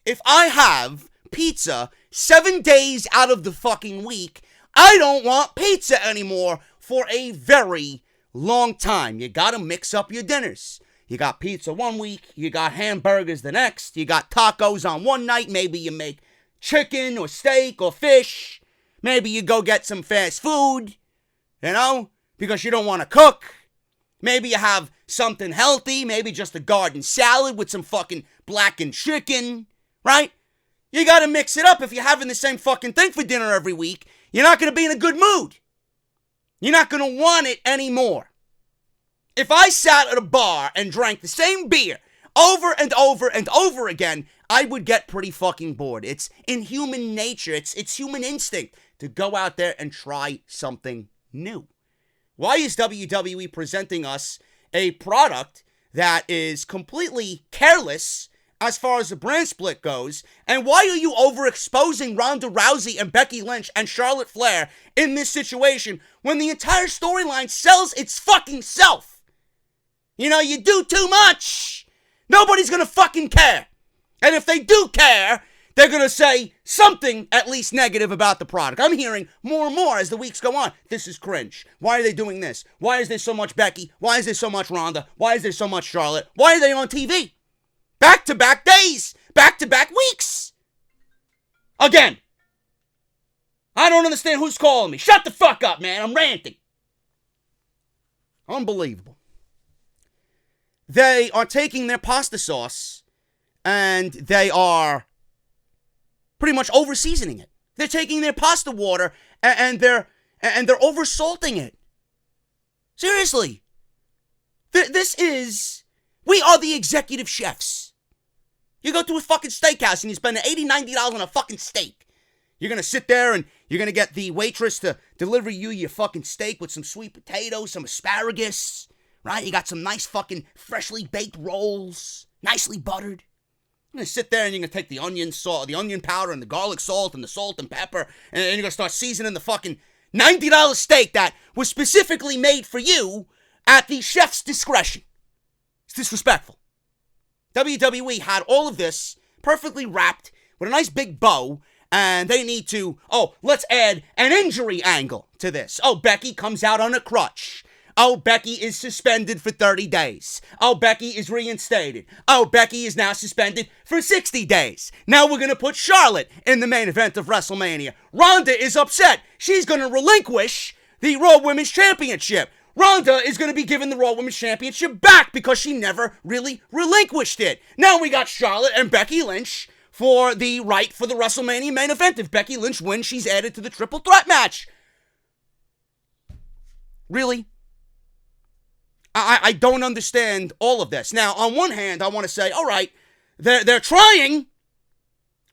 If I have pizza 7 days out of the fucking week, I don't want pizza anymore for a very long time. You gotta mix up your dinners. You got pizza one week, you got hamburgers the next, you got tacos on one night, maybe you make chicken or steak or fish, maybe you go get some fast food, because you don't want to cook. Maybe you have something healthy, maybe just a garden salad with some fucking blackened chicken, right? You gotta mix it up. If you're having the same fucking thing for dinner every week, you're not gonna be in a good mood. You're not gonna want it anymore. If I sat at a bar and drank the same beer over and over and over again, I would get pretty fucking bored. It's in human nature, it's human instinct to go out there and try something new. Why is WWE presenting us a product that is completely careless as far as the brand split goes? And why are you overexposing Ronda Rousey and Becky Lynch and Charlotte Flair in this situation when the entire storyline sells its fucking self? You do too much. Nobody's gonna fucking care. And if they do care, they're going to say something at least negative about the product. I'm hearing more and more as the weeks go on. This is cringe. Why are they doing this? Why is there so much Becky? Why is there so much Ronda? Why is there so much Charlotte? Why are they on TV? Back-to-back days. Back-to-back weeks. Again. I don't understand who's calling me. Shut the fuck up, man. I'm ranting. Unbelievable. They are taking their pasta sauce and they are pretty much over-seasoning it. They're taking their pasta water and they're over-salting it. Seriously. We are the executive chefs. You go to a fucking steakhouse and you spend $80, $90 on a fucking steak. You're going to sit there and you're going to get the waitress to deliver you your fucking steak with some sweet potatoes, some asparagus, right? You got some nice fucking freshly baked rolls, nicely buttered. You're going to sit there and you're going to take the onion salt, the onion powder and the garlic salt and the salt and pepper, and you're going to start seasoning the fucking $90 steak that was specifically made for you at the chef's discretion. It's disrespectful. WWE had all of this perfectly wrapped with a nice big bow, and they need to, let's add an injury angle to this. Becky comes out on a crutch. Becky is suspended for 30 days. Becky is reinstated. Becky is now suspended for 60 days. Now we're going to put Charlotte in the main event of WrestleMania. Ronda is upset. She's going to relinquish the Raw Women's Championship. Ronda is going to be given the Raw Women's Championship back because she never really relinquished it. Now we got Charlotte and Becky Lynch for the right for the WrestleMania main event. If Becky Lynch wins, she's added to the triple threat match. Really? I don't understand all of this. Now, on one hand, I want to say, all right, they're trying.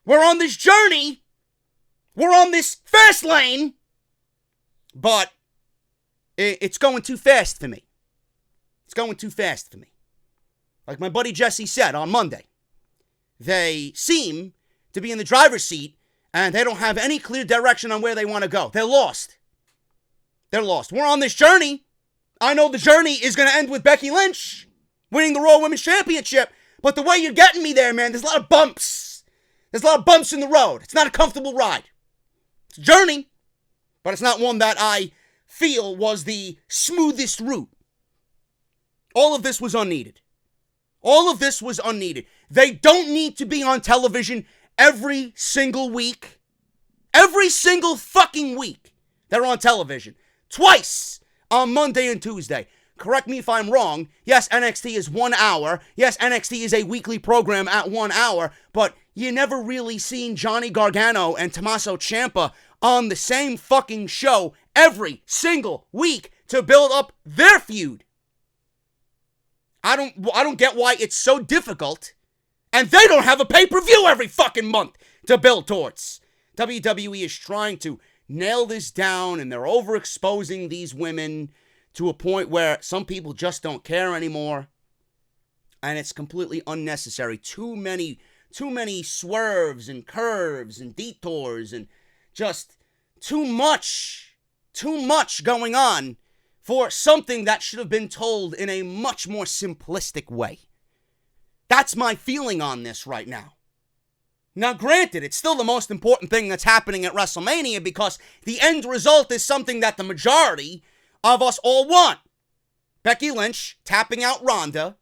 We're on this journey. We're on this fast lane. But it's going too fast for me. It's going too fast for me. Like my buddy Jesse said on Monday, they seem to be in the driver's seat and they don't have any clear direction on where they want to go. They're lost. They're lost. We're on this journey. I know the journey is going to end with Becky Lynch winning the Raw Women's Championship, but the way you're getting me there, man, there's a lot of bumps. There's a lot of bumps in the road. It's not a comfortable ride. It's a journey, but it's not one that I feel was the smoothest route. All of this was unneeded. All of this was unneeded. They don't need to be on television every single week. Every single fucking week they're on television. Twice on Monday and Tuesday. Correct me if I'm wrong. Yes, NXT is 1 hour. Yes, NXT is a weekly program at 1 hour. But you never really seen Johnny Gargano and Tommaso Ciampa on the same fucking show every single week to build up their feud. I don't get why it's so difficult. And they don't have a pay-per-view every fucking month to build towards. WWE is trying to nail this down, and they're overexposing these women to a point where some people just don't care anymore. And it's completely unnecessary. Too many swerves and curves and detours and just too much going on for something that should have been told in a much more simplistic way. That's my feeling on this right now. Now, granted, it's still the most important thing that's happening at WrestleMania because the end result is something that the majority of us all want. Becky Lynch tapping out Ronda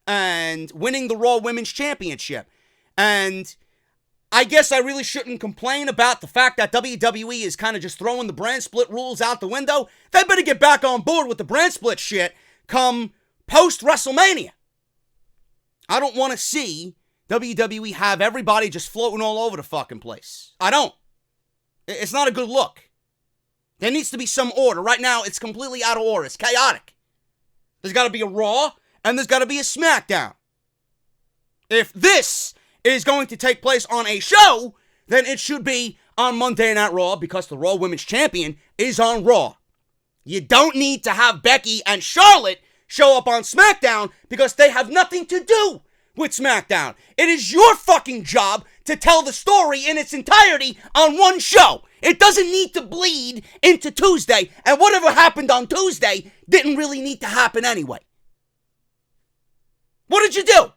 and winning the Raw Women's Championship. And I guess I really shouldn't complain about the fact that WWE is kind of just throwing the brand split rules out the window. They better get back on board with the brand split shit come post-WrestleMania. I don't want to see WWE have everybody just floating all over the fucking place. I don't. It's not a good look. There needs to be some order. Right now, it's completely out of order. It's chaotic. There's got to be a Raw, and there's got to be a Smackdown. If this is going to take place on a show, then it should be on Monday Night Raw because the Raw Women's Champion is on Raw. You don't need to have Becky and Charlotte show up on SmackDown because they have nothing to do with SmackDown. It is your fucking job to tell the story in its entirety on one show. It doesn't need to bleed into Tuesday, and whatever happened on Tuesday didn't really need to happen anyway. What did you do?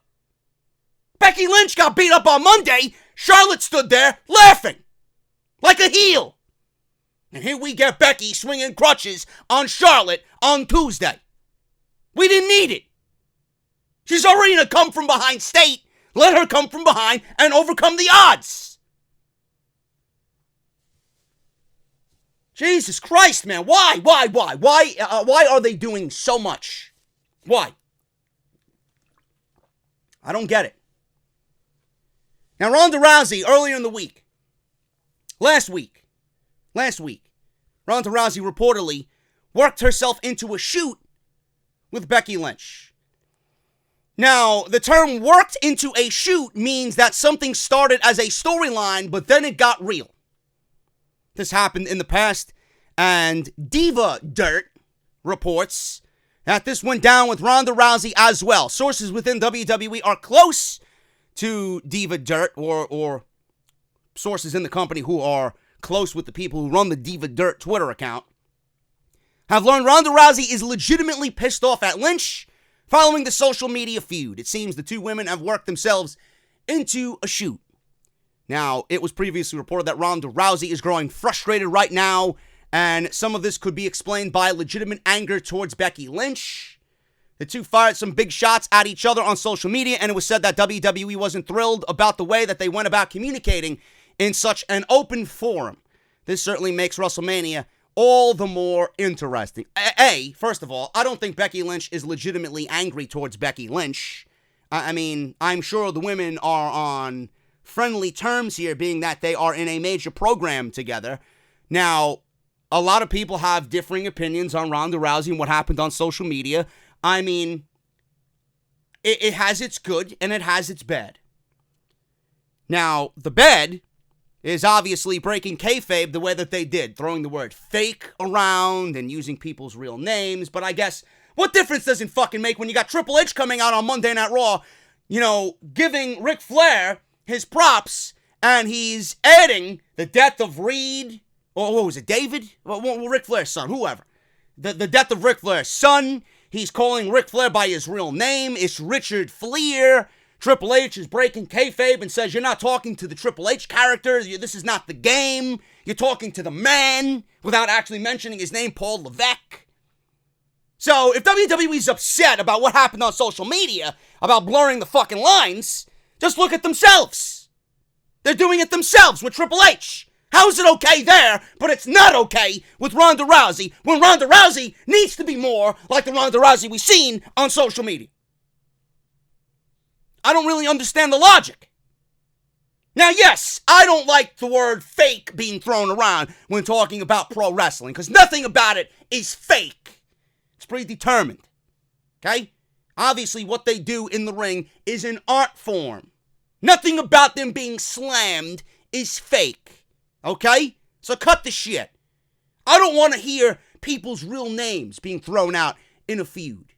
Becky Lynch got beat up on Monday. Charlotte stood there laughing like a heel. And here we get Becky swinging crutches on Charlotte on Tuesday. We didn't need it. She's already in a come from behind state. Let her come from behind and overcome the odds. Jesus Christ, man. Why? Why are they doing so much? Why? I don't get it. Now, Ronda Rousey, earlier in the week, last week, Ronda Rousey reportedly worked herself into a shoot with Becky Lynch. Now, the term worked into a shoot means that something started as a storyline, but then it got real. This happened in the past, and Diva Dirt reports that this went down with Ronda Rousey as well. Sources within WWE are close to Diva Dirt, or sources in the company who are close with the people who run the Diva Dirt Twitter account, have learned Ronda Rousey is legitimately pissed off at Lynch following the social media feud. It seems the two women have worked themselves into a shoot. Now, it was previously reported that Ronda Rousey is growing frustrated right now, and some of this could be explained by legitimate anger towards Becky Lynch. The two fired some big shots at each other on social media, and it was said that WWE wasn't thrilled about the way that they went about communicating in such an open forum. This certainly makes WrestleMania all the more interesting. First of all, I don't think Becky Lynch is legitimately angry towards Becky Lynch. I mean, I'm sure the women are on friendly terms here, being that they are in a major program together. Now, a lot of people have differing opinions on Ronda Rousey and what happened on social media. I mean, it has its good and it has its bad. Now, the bad is obviously breaking kayfabe the way that they did, throwing the word fake around and using people's real names. But I guess, what difference does it fucking make when you got Triple H coming out on Monday Night Raw, giving Ric Flair his props, and he's adding the death of Reed, or what was it, David? Well, Ric Flair's son, whoever. The death of Ric Flair's son. He's calling Ric Flair by his real name. It's Richard Fleer. Triple H is breaking kayfabe and says, you're not talking to the Triple H character. This is not the game. You're talking to the man, without actually mentioning his name, Paul Levesque. So, if WWE's upset about what happened on social media, about blurring the fucking lines, just look at themselves. They're doing it themselves with Triple H. How is it okay there, but it's not okay with Ronda Rousey, when Ronda Rousey needs to be more like the Ronda Rousey we've seen on social media? I don't really understand the logic. Now, yes, I don't like the word fake being thrown around when talking about pro wrestling, because nothing about it is fake. It's predetermined. Okay? Obviously, what they do in the ring is an art form. Nothing about them being slammed is fake. Okay? So cut the shit. I don't want to hear people's real names being thrown out in a feud.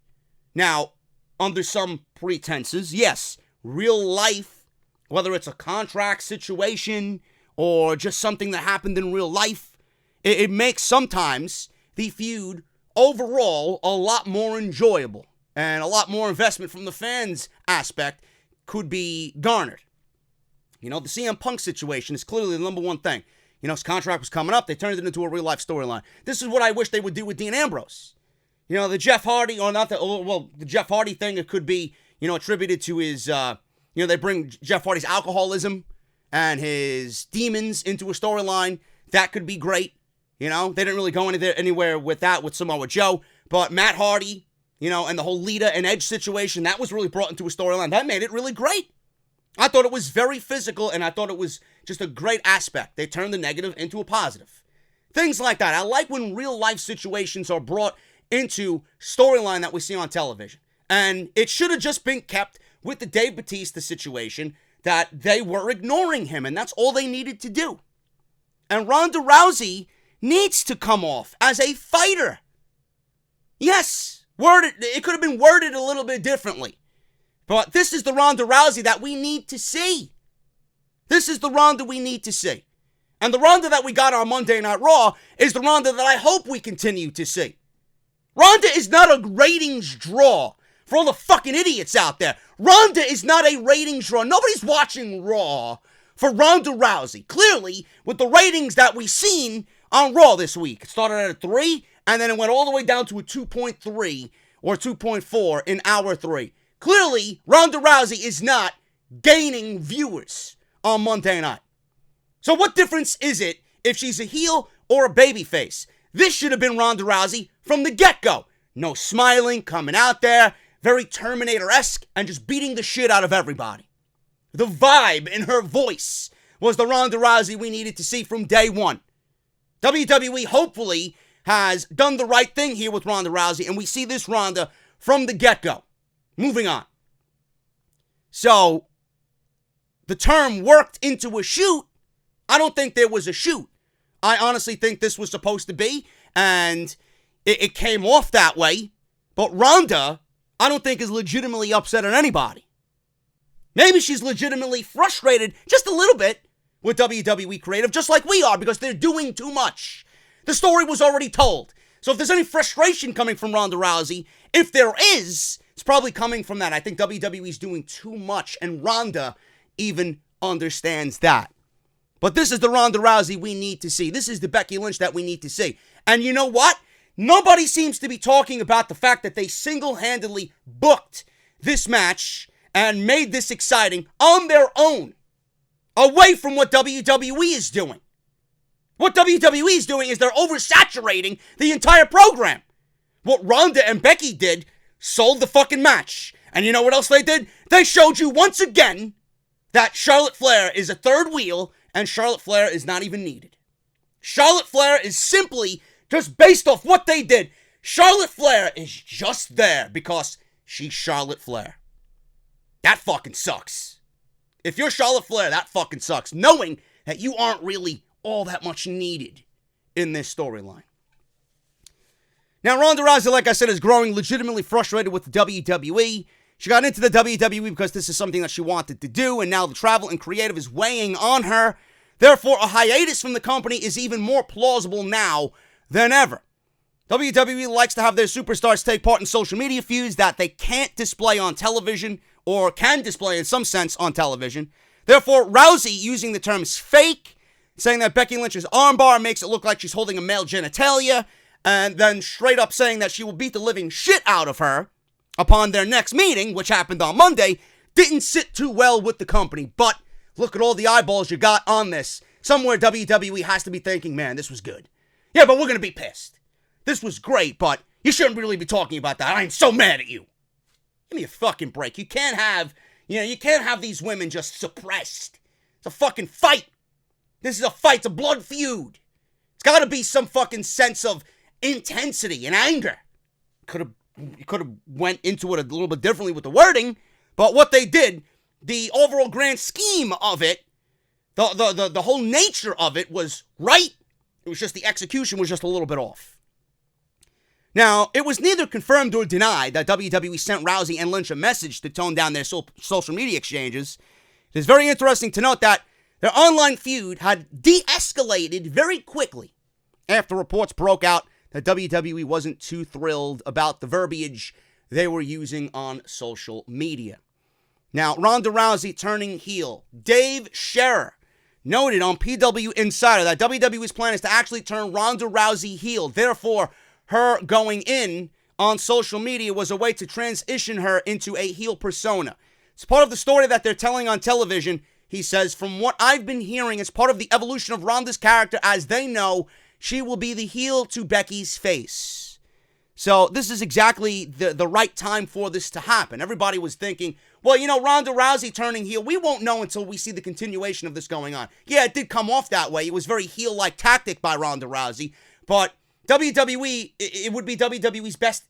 Now, under some pretenses, yes, real life, whether it's a contract situation or just something that happened in real life, it makes sometimes the feud overall a lot more enjoyable, and a lot more investment from the fans aspect could be garnered. The CM Punk situation is clearly the number one thing. His contract was coming up. They turned it into a real-life storyline. This is what I wish they would do with Dean Ambrose. The Jeff Hardy, or not the Jeff Hardy thing, it could be, attributed to his, they bring Jeff Hardy's alcoholism and his demons into a storyline. That could be great. They didn't really go anywhere with that with Samoa Joe. But Matt Hardy, and the whole Lita and Edge situation, that was really brought into a storyline. That made it really great. I thought it was very physical, and I thought it was just a great aspect. They turned the negative into a positive. Things like that. I like when real-life situations are brought into storyline that we see on television. And it should have just been kept with the Dave Bautista situation, that they were ignoring him, and that's all they needed to do. And Ronda Rousey needs to come off as a fighter. Yes, it could have been worded a little bit differently. But this is the Ronda Rousey that we need to see. This is the Ronda we need to see. And the Ronda that we got on Monday Night Raw is the Ronda that I hope we continue to see. Ronda is not a ratings draw for all the fucking idiots out there. Ronda is not a ratings draw. Nobody's watching Raw for Ronda Rousey. Clearly, with the ratings that we've seen on Raw this week. It started at a 3, and then it went all the way down to a 2.3 or 2.4 in hour 3. Clearly, Ronda Rousey is not gaining viewers on Monday night. So what difference is it if she's a heel or a babyface? This should have been Ronda Rousey from the get-go. No smiling, coming out there, very Terminator-esque, and just beating the shit out of everybody. The vibe in her voice was the Ronda Rousey we needed to see from day one. WWE hopefully has done the right thing here with Ronda Rousey, and we see this Ronda from the get-go. Moving on. So, the term worked into a shoot, I don't think there was a shoot. I honestly think this was supposed to be, and it came off that way. But Ronda, I don't think is legitimately upset at anybody. Maybe she's legitimately frustrated just a little bit with WWE Creative, just like we are, because they're doing too much. The story was already told. So if there's any frustration coming from Ronda Rousey, if there is, it's probably coming from that. I think WWE's doing too much, and Ronda even understands that. But this is the Ronda Rousey we need to see. This is the Becky Lynch that we need to see. And you know what? Nobody seems to be talking about the fact that they single-handedly booked this match and made this exciting on their own, away from what WWE is doing. What WWE is doing is they're oversaturating the entire program. What Ronda and Becky did sold the fucking match. And you know what else they did? They showed you once again that Charlotte Flair is a third wheel, and Charlotte Flair is not even needed. Charlotte Flair is simply, just based off what they did, Charlotte Flair is just there because she's Charlotte Flair. That fucking sucks. If you're Charlotte Flair, that fucking sucks. Knowing that you aren't really all that much needed in this storyline. Now, Ronda Rousey, like I said, is growing legitimately frustrated with the WWE. She got into the WWE because this is something that she wanted to do, and now the travel and creative is weighing on her. Therefore, a hiatus from the company is even more plausible now than ever. WWE likes to have their superstars take part in social media feuds that they can't display on television, or can display in some sense on television. Therefore, Rousey using the terms fake, saying that Becky Lynch's armbar makes it look like she's holding a male genitalia, and then straight up saying that she will beat the living shit out of her upon their next meeting, which happened on Monday, didn't sit too well with the company. But look at all the eyeballs you got on this. Somewhere WWE has to be thinking, man, this was good. Yeah, but we're going to be pissed. This was great, but you shouldn't really be talking about that. I am so mad at you. Give me a fucking break. You can't have these women just suppressed. It's a fucking fight. This is a fight. It's a blood feud. It's got to be some fucking sense of intensity and anger. You could have went into it a little bit differently with the wording, but what they did, the overall grand scheme of it, the whole nature of it was right. It was just the execution was just a little bit off. Now, it was neither confirmed or denied that WWE sent Rousey and Lynch a message to tone down their social media exchanges. It is very interesting to note that their online feud had de-escalated very quickly after reports broke out that WWE wasn't too thrilled about the verbiage they were using on social media. Now, Ronda Rousey turning heel. Dave Scherer noted on PW Insider that WWE's plan is to actually turn Ronda Rousey heel. Therefore, her going in on social media was a way to transition her into a heel persona. It's part of the story that they're telling on television. He says, from what I've been hearing, it's part of the evolution of Ronda's character. As they know, she will be the heel to Becky's face. So this is exactly the right time for this to happen. Everybody was thinking, well, Ronda Rousey turning heel, we won't know until we see the continuation of this going on. Yeah, it did come off that way. It was very heel-like tactic by Ronda Rousey, but WWE, it would be WWE's best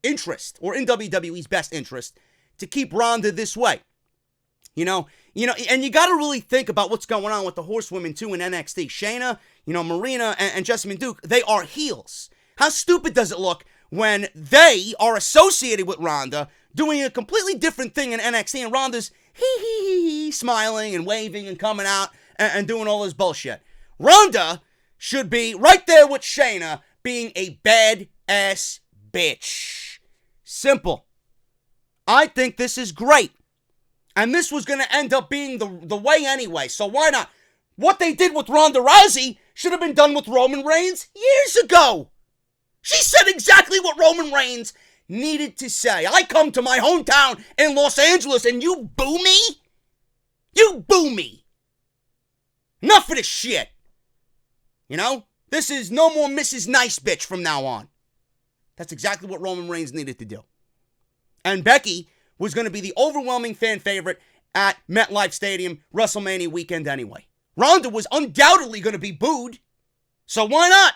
interest, or in WWE's best interest, to keep Ronda this way. And you got to really think about what's going on with the horsewomen too in NXT. Shayna, Marina, and Jessamine Duke, they are heels. How stupid does it look when they are associated with Ronda doing a completely different thing in NXT, and Ronda's smiling and waving and coming out and doing all this bullshit. Ronda should be right there with Shayna, being a bad-ass bitch. Simple. I think this is great. And this was going to end up being the way anyway, so why not? What they did with Ronda Rousey should have been done with Roman Reigns years ago. She said exactly what Roman Reigns needed to say. I come to my hometown in Los Angeles and you boo me? You boo me. Enough of this shit. This is no more Mrs. Nice Bitch from now on. That's exactly what Roman Reigns needed to do. And Becky was going to be the overwhelming fan favorite at MetLife Stadium WrestleMania weekend anyway. Ronda was undoubtedly going to be booed. So why not?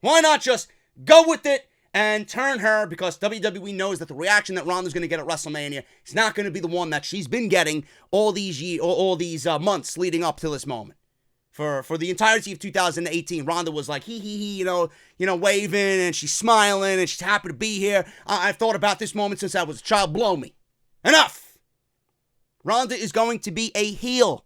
Why not just go with it and turn her, because WWE knows that the reaction that Ronda's going to get at WrestleMania is not going to be the one that she's been getting all these months leading up to this moment. For the entirety of 2018, Ronda was like, waving, and she's smiling, and she's happy to be here. I've thought about this moment since I was a child. Blow me. Enough. Ronda is going to be a heel.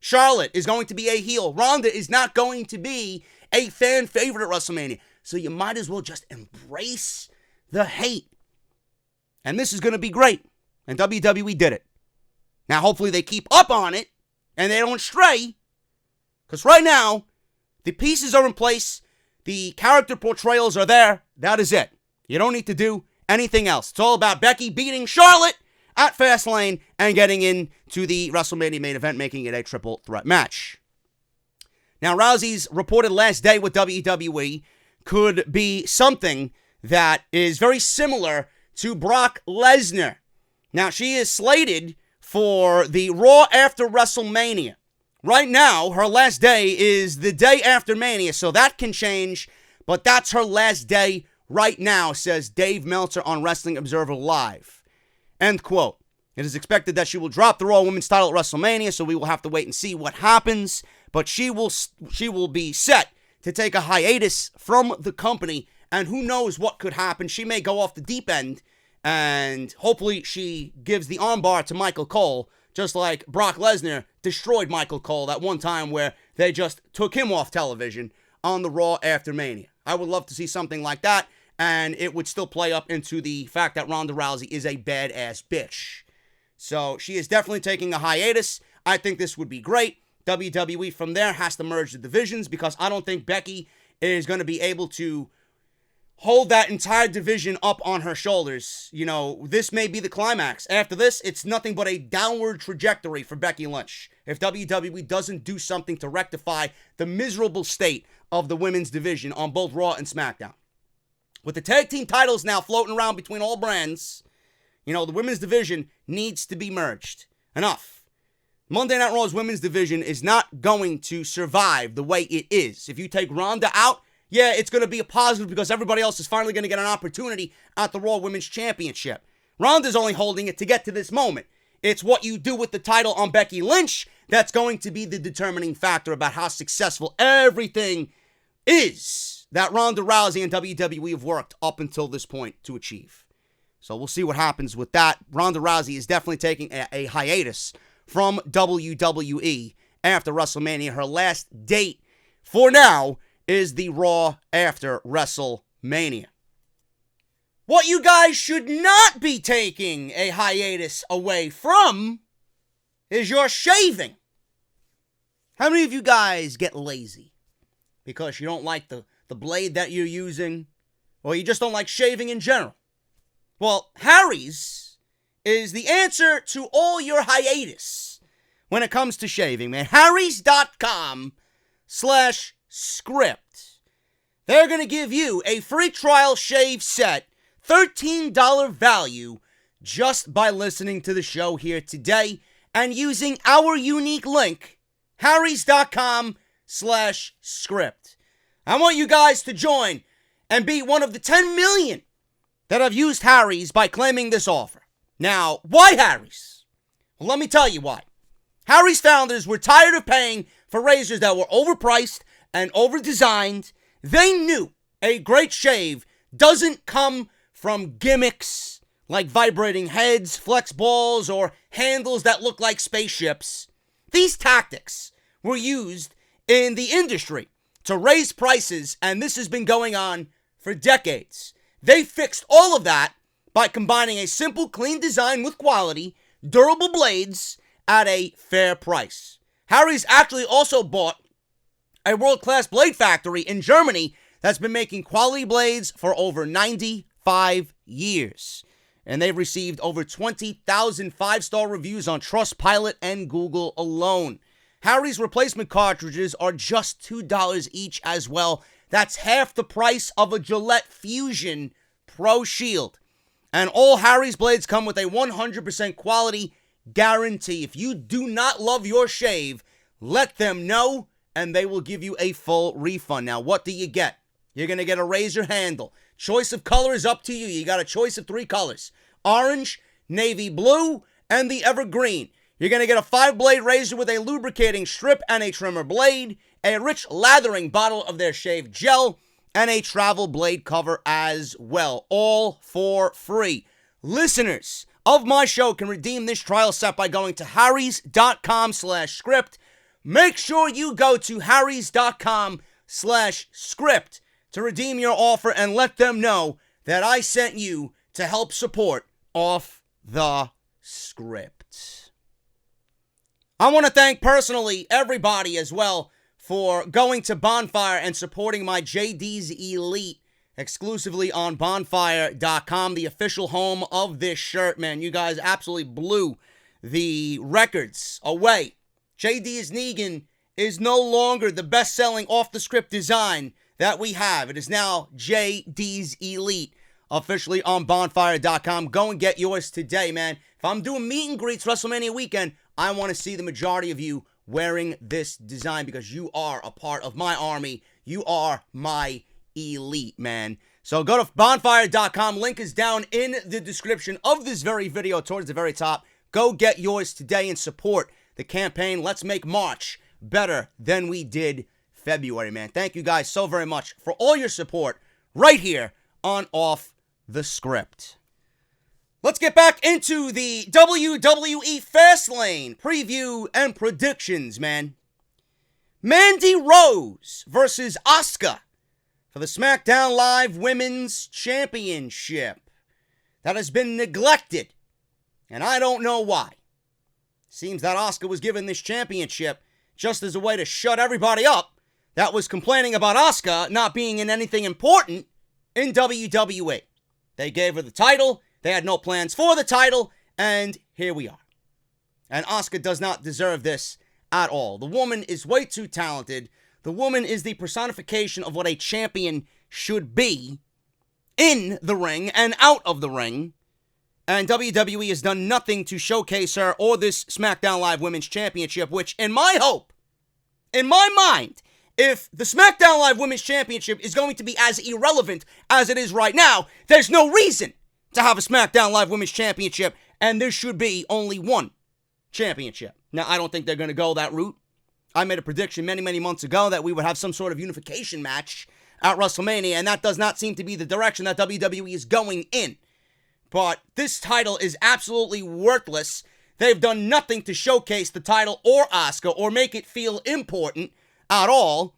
Charlotte is going to be a heel. Ronda is not going to be a fan favorite at WrestleMania. So you might as well just embrace the hate. And this is going to be great. And WWE did it. Now, hopefully they keep up on it, and they don't stray. Because right now, the pieces are in place, the character portrayals are there, that is it. You don't need to do anything else. It's all about Becky beating Charlotte at Fastlane and getting into the WrestleMania main event, making it a triple threat match. Now, Rousey's reported last day with WWE could be something that is very similar to Brock Lesnar. Now, she is slated for the Raw after WrestleMania. Right now, her last day is the day after Mania, so that can change, but that's her last day right now, says Dave Meltzer on Wrestling Observer Live. End quote. It is expected that she will drop the Raw Women's title at WrestleMania, so we will have to wait and see what happens. but she will be set to take a hiatus from the company, and who knows what could happen. She may go off the deep end, and hopefully she gives the armbar to Michael Cole, just like Brock Lesnar destroyed Michael Cole that one time where they just took him off television on the Raw after Mania. I would love to see something like that, and it would still play up into the fact that Ronda Rousey is a badass bitch. So she is definitely taking a hiatus. I think this would be great. WWE from there has to merge the divisions, because I don't think Becky is going to be able to hold that entire division up on her shoulders. You know, this may be the climax. After this, it's nothing but a downward trajectory for Becky Lynch if WWE doesn't do something to rectify the miserable state of the women's division on both Raw and SmackDown. With the tag team titles now floating around between all brands, you know, the women's division needs to be merged. Enough. Monday Night Raw's women's division is not going to survive the way it is. If you take Ronda out, yeah, it's going to be a positive because everybody else is finally going to get an opportunity at the Raw Women's Championship. Ronda's only holding it to get to this moment. It's what you do with the title on Becky Lynch that's going to be the determining factor about how successful everything is that Ronda Rousey and WWE have worked up until this point to achieve. So we'll see what happens with that. Ronda Rousey is definitely taking a hiatus from WWE after WrestleMania. Her last date for now is the Raw after WrestleMania. What you guys should not be taking a hiatus away from is your shaving. How many of you guys get lazy because you don't like the blade that you're using, or you just don't like shaving in general? Well, Harry's is the answer to all your hiatus when it comes to shaving, man. Harrys.com/script. They're going to give you a free trial shave set, $13 value, just by listening to the show here today and using our unique link, Harrys.com/script. I want you guys to join and be one of the 10 million that have used Harry's by claiming this offer. Now, why Harry's? Well, let me tell you why. Harry's founders were tired of paying for razors that were overpriced and overdesigned. They knew a great shave doesn't come from gimmicks like vibrating heads, flex balls, or handles that look like spaceships. These tactics were used in the industry to raise prices, and this has been going on for decades. They fixed all of that by combining a simple, clean design with quality, durable blades at a fair price. Harry's actually also bought a world-class blade factory in Germany that's been making quality blades for over 95 years. And they've received over 20,000 five-star reviews on Trustpilot and Google alone. Harry's replacement cartridges are just $2 each as well. That's half the price of a Gillette Fusion Pro Shield. And all Harry's blades come with a 100% quality guarantee. If you do not love your shave, let them know and they will give you a full refund. Now, what do you get? You're going to get a razor handle. Choice of color is up to you. You got a choice of 3 colors: orange, navy blue, and the evergreen. You're going to get a 5-blade razor with a lubricating strip and a trimmer blade, a rich lathering bottle of their shave gel, and a travel blade cover as well, all for free. Listeners of my show can redeem this trial set by going to harrys.com/script. Make sure you go to harrys.com/script to redeem your offer and let them know that I sent you to help support Off the Script. I want to thank personally everybody as well for going to Bonfire and supporting my JD's Elite exclusively on Bonfire.com, the official home of this shirt, man. You guys absolutely blew the records away. JD's Negan is no longer the best-selling off-the-script design that we have. It is now JD's Elite, officially on Bonfire.com. Go and get yours today, man. If I'm doing meet and greets WrestleMania weekend, I want to see the majority of you wearing this design because you are a part of my army. You are my elite, man. So go to bonfire.com. Link is down in the description of this very video towards the very top. Go get yours today and support the campaign. Let's make March better than we did February, man. Thank you guys so very much for all your support right here on Off the Script. Let's get back into the WWE Fastlane preview and predictions, man. Mandy Rose versus Asuka for the Smackdown Live Women's Championship. That has been neglected, and I don't know why. Seems that Asuka was given this championship just as a way to shut everybody up that was complaining about Asuka not being in anything important in WWE. They gave her the title, they had no plans for the title, and here we are. And Asuka does not deserve this at all. The woman is way too talented. The woman is the personification of what a champion should be in the ring and out of the ring. And WWE has done nothing to showcase her or this SmackDown Live Women's Championship, which, in my hope, in my mind, if the SmackDown Live Women's Championship is going to be as irrelevant as it is right now, there's no reason to have a SmackDown Live Women's Championship, and there should be only one championship. Now, I don't think they're going to go that route. I made a prediction many, many months ago that we would have some sort of unification match at WrestleMania, and that does not seem to be the direction that WWE is going in. But this title is absolutely worthless. They've done nothing to showcase the title or Asuka or make it feel important at all.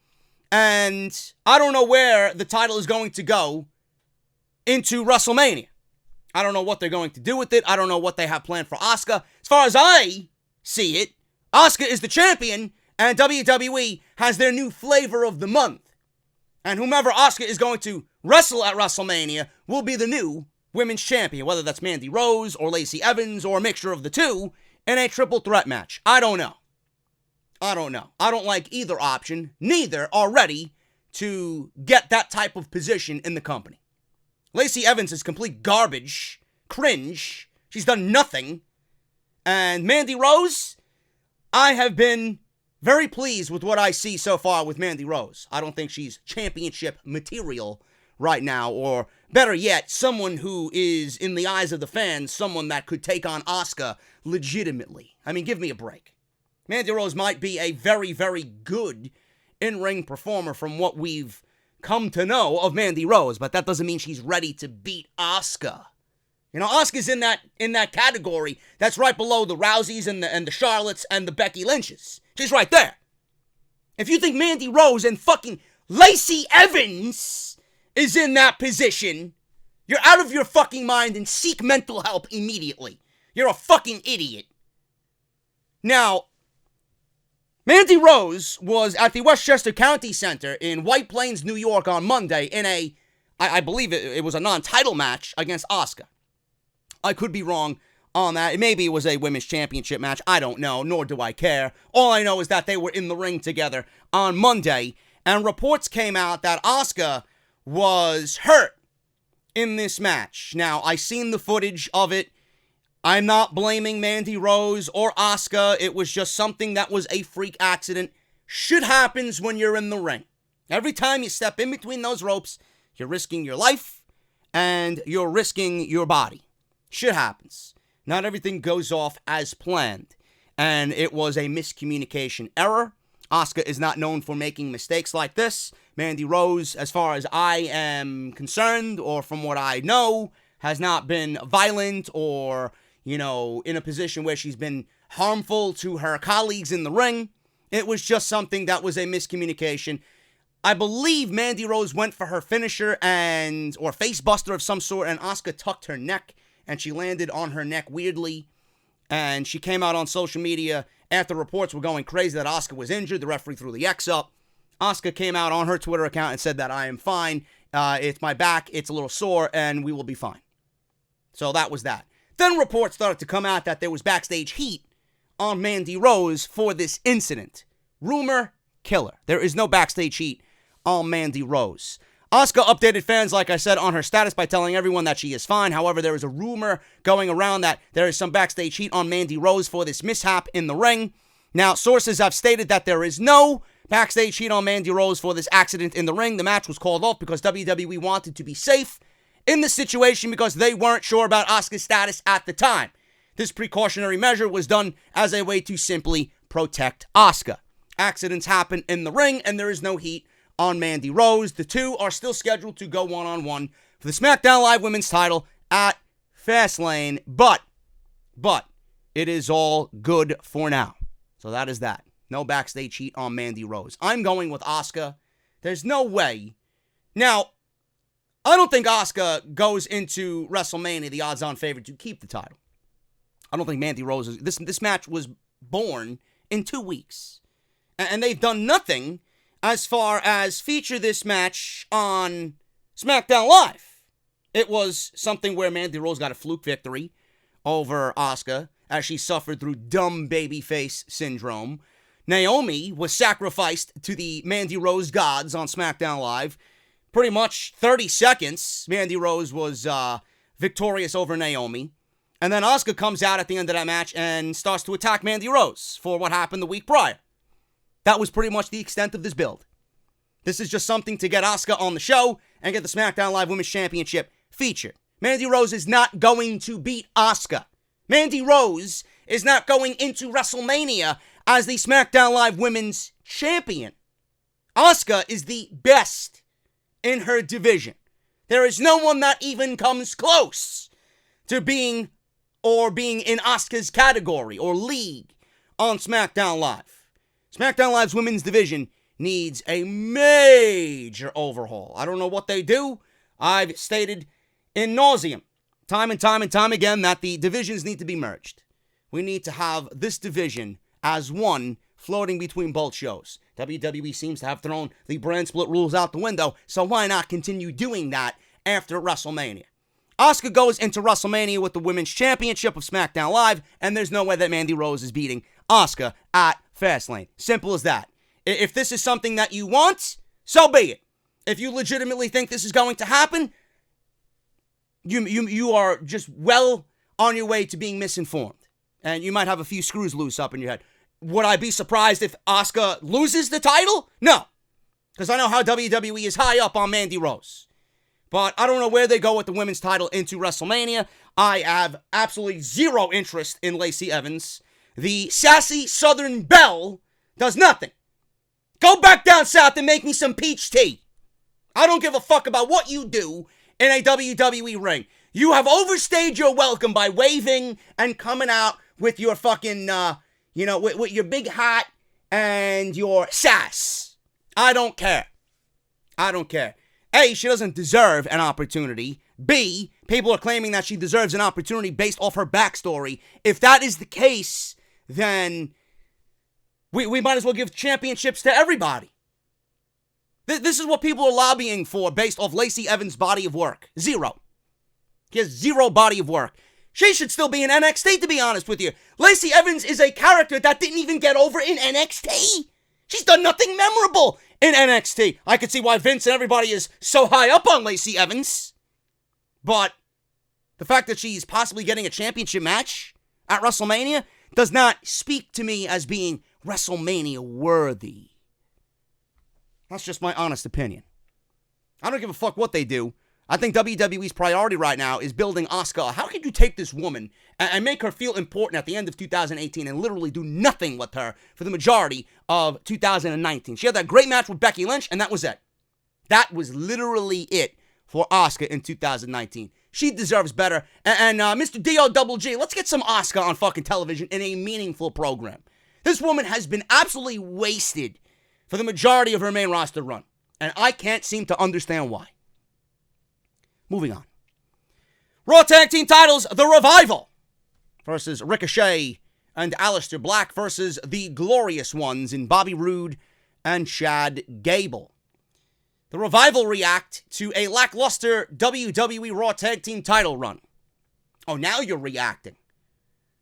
And I don't know where the title is going to go into WrestleMania. I don't know what they're going to do with it. I don't know what they have planned for Asuka. As far as I see it, Asuka is the champion, and WWE has their new flavor of the month. And whomever Asuka is going to wrestle at WrestleMania will be the new women's champion, whether that's Mandy Rose or Lacey Evans or a mixture of the two in a triple threat match. I don't know. I don't like either option. Neither are ready to get that type of position in the company. Lacey Evans is complete garbage, cringe. She's done nothing. And Mandy Rose, I have been very pleased with what I see so far with Mandy Rose. I don't think she's championship material right now, or better yet, someone who is, in the eyes of the fans, someone that could take on Asuka legitimately. I mean, give me a break. Mandy Rose might be a very, very good in-ring performer from what we've come to know of Mandy Rose, but that doesn't mean she's ready to beat Asuka. You know, Asuka's in that category that's right below the Rouseys and the Charlottes and the Becky Lynches. She's right there. If you think Mandy Rose and fucking Lacey Evans is in that position, you're out of your fucking mind and seek mental help immediately. You're a fucking idiot. Now, Mandy Rose was at the Westchester County Center in White Plains, New York on Monday in I believe it was a non-title match against Asuka. I could be wrong on that. Maybe it was a women's championship match. I don't know, nor do I care. All I know is that they were in the ring together on Monday, and reports came out that Asuka was hurt in this match. Now, I seen the footage of it. I'm not blaming Mandy Rose or Asuka. It was just something that was a freak accident. Shit happens when you're in the ring. Every time you step in between those ropes, you're risking your life and you're risking your body. Shit happens. Not everything goes off as planned. And it was a miscommunication error. Asuka is not known for making mistakes like this. Mandy Rose, as far as I am concerned, or from what I know, has not been violent or, you know, in a position where she's been harmful to her colleagues in the ring. It was just something that was a miscommunication. I believe Mandy Rose went for her finisher or face buster of some sort, and Asuka tucked her neck, and she landed on her neck weirdly. And she came out on social media after reports were going crazy that Asuka was injured. The referee threw the X up. Asuka came out on her Twitter account and said that I am fine. It's my back. It's a little sore, and we will be fine. So that was that. Then reports started to come out that there was backstage heat on Mandy Rose for this incident. Rumor, killer. There is no backstage heat on Mandy Rose. Asuka updated fans, like I said, on her status by telling everyone that she is fine. However, there is a rumor going around that there is some backstage heat on Mandy Rose for this mishap in the ring. Now, sources have stated that there is no backstage heat on Mandy Rose for this accident in the ring. The match was called off because WWE wanted to be safe in the situation because they weren't sure about Asuka's status at the time. This precautionary measure was done as a way to simply protect Asuka. accidents happen in the ring, and there is no heat on Mandy Rose. The two are still scheduled to go one-on-one for the SmackDown Live Women's title at Fastlane, but it is all good for now. So that is that. No backstage heat on Mandy Rose. I'm going with Asuka. There's no way. Now, I don't think Asuka goes into WrestleMania the odds-on favorite to keep the title. I don't think Mandy Rose is... This match was born in 2 weeks. And they've done nothing as far as feature this match on SmackDown Live. It was something where Mandy Rose got a fluke victory over Asuka as she suffered through dumb babyface syndrome. Naomi was sacrificed to the Mandy Rose gods on SmackDown Live. Pretty much 30 seconds, Mandy Rose was victorious over Naomi. And then Asuka comes out at the end of that match and starts to attack Mandy Rose for what happened the week prior. That was pretty much the extent of this build. This is just something to get Asuka on the show and get the SmackDown Live Women's Championship featured. Mandy Rose is not going to beat Asuka. Mandy Rose is not going into WrestleMania as the SmackDown Live Women's Champion. Asuka is the best in her division. There is no one that even comes close to being in Asuka's category or league on SmackDown Live. SmackDown Live's women's division needs a major overhaul. I don't know what they do. I've stated in nauseam, time and time again, that the divisions need to be merged. We need to have this division as one floating between both shows. WWE seems to have thrown the brand split rules out the window, so why not continue doing that after WrestleMania? Asuka goes into WrestleMania with the Women's Championship of SmackDown Live, and there's no way that Mandy Rose is beating Asuka at Fastlane. Simple as that. If this is something that you want, so be it. If you legitimately think this is going to happen, you are just well on your way to being misinformed. And you might have a few screws loose up in your head. Would I be surprised if Asuka loses the title? No. Because I know how WWE is high up on Mandy Rose. But I don't know where they go with the women's title into WrestleMania. I have absolutely zero interest in Lacey Evans. The sassy Southern Belle does nothing. Go back down south and make me some peach tea. I don't give a fuck about what you do in a WWE ring. You have overstayed your welcome by waving and coming out with your fucking, with your big hat and your sass. I don't care. A, she doesn't deserve an opportunity. B, people are claiming that she deserves an opportunity based off her backstory. If that is the case, then we might as well give championships to everybody. This is what people are lobbying for based off Lacey Evans' body of work. Zero. He has zero body of work. She should still be in NXT, to be honest with you. Lacey Evans is a character that didn't even get over in NXT. She's done nothing memorable in NXT. I could see why Vince and everybody is so high up on Lacey Evans. But the fact that she's possibly getting a championship match at WrestleMania does not speak to me as being WrestleMania worthy. That's just my honest opinion. I don't give a fuck what they do. I think WWE's priority right now is building Asuka. How could you take this woman and make her feel important at the end of 2018 and literally do nothing with her for the majority of 2019? She had that great match with Becky Lynch, and that was it. That was literally it for Asuka in 2019. She deserves better. And Mr. D-O-double-G, let's get some Asuka on fucking television in a meaningful program. This woman has been absolutely wasted for the majority of her main roster run, and I can't seem to understand why. Moving on. Raw Tag Team titles, The Revival versus Ricochet and Aleister Black versus the Glorious Ones in Bobby Roode and Chad Gable. The Revival react to a lackluster WWE Raw Tag Team title run. Oh, now you're reacting.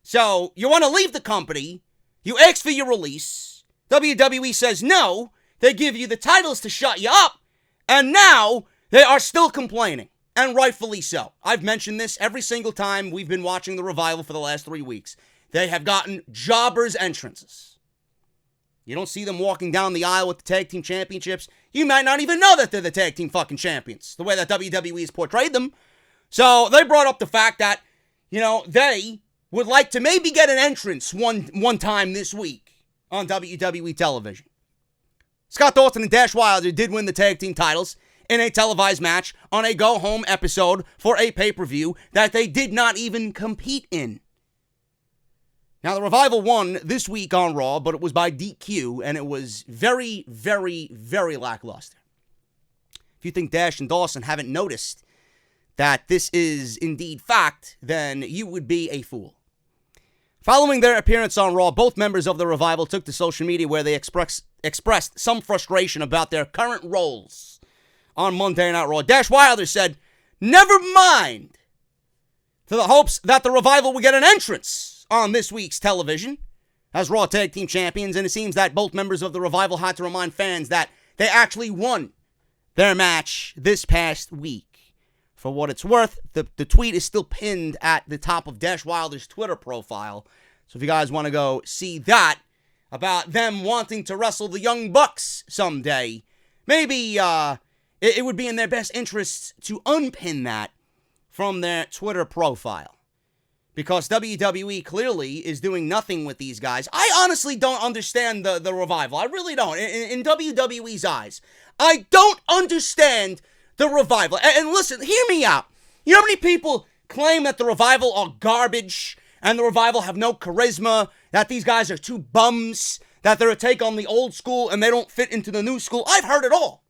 So, you want to leave the company, you ask for your release, WWE says no, they give you the titles to shut you up, and now they are still complaining. And rightfully so. I've mentioned this every single time we've been watching the Revival for the last 3 weeks. They have gotten jobbers entrances. You don't see them walking down the aisle with the tag team championships. You might not even know that they're the tag team fucking champions, the way that WWE has portrayed them. So they brought up the fact that, they would like to maybe get an entrance one time this week on WWE television. Scott Dawson and Dash Wilder did win the tag team titles in a televised match on a go-home episode for a pay-per-view that they did not even compete in. Now, the Revival won this week on Raw, but it was by DQ, and it was very, very, very lackluster. If you think Dash and Dawson haven't noticed that this is indeed fact, then you would be a fool. Following their appearance on Raw, both members of the Revival took to social media where they expressed some frustration about their current roles on Monday Night Raw. Dash Wilder said, "Never mind," to the hopes that the Revival would get an entrance on this week's television as Raw Tag Team Champions, and it seems that both members of the Revival had to remind fans that they actually won their match this past week. For what it's worth, the tweet is still pinned at the top of Dash Wilder's Twitter profile. So if you guys want to go see that, about them wanting to wrestle the Young Bucks someday, maybe it would be in their best interests to unpin that from their Twitter profile. Because WWE clearly is doing nothing with these guys. I honestly don't understand the Revival. I really don't. In WWE's eyes, I don't understand the Revival. And listen, hear me out. You know how many people claim that the Revival are garbage and the Revival have no charisma, that these guys are two bums, that they're a take on the old school and they don't fit into the new school? I've heard it all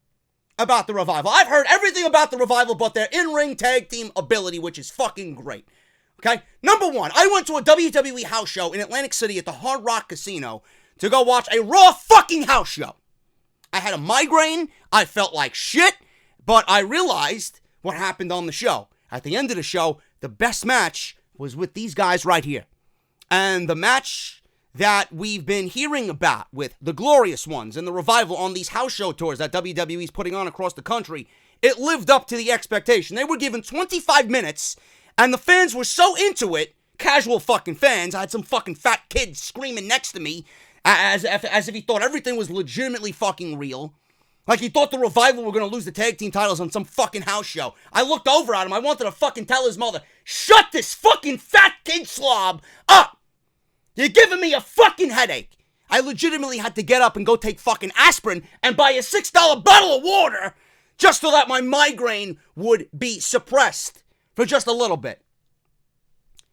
about the Revival. I've heard everything about the Revival but their in-ring tag team ability, which is fucking great. Okay? Number one, I went to a WWE house show in Atlantic City at the Hard Rock Casino to go watch a Raw fucking house show. I had a migraine. I felt like shit. But I realized what happened on the show. At the end of the show, the best match was with these guys right here. And the match that we've been hearing about with the Glorious Ones and the Revival on these house show tours that WWE's putting on across the country, it lived up to the expectation. They were given 25 minutes, and the fans were so into it, casual fucking fans. I had some fucking fat kid screaming next to me as if he thought everything was legitimately fucking real. Like he thought the Revival were going to lose the tag team titles on some fucking house show. I looked over at him. I wanted to fucking tell his mother, "Shut this fucking fat kid slob up. You're giving me a fucking headache." I legitimately had to get up and go take fucking aspirin and buy a $6 bottle of water just so that my migraine would be suppressed for just a little bit.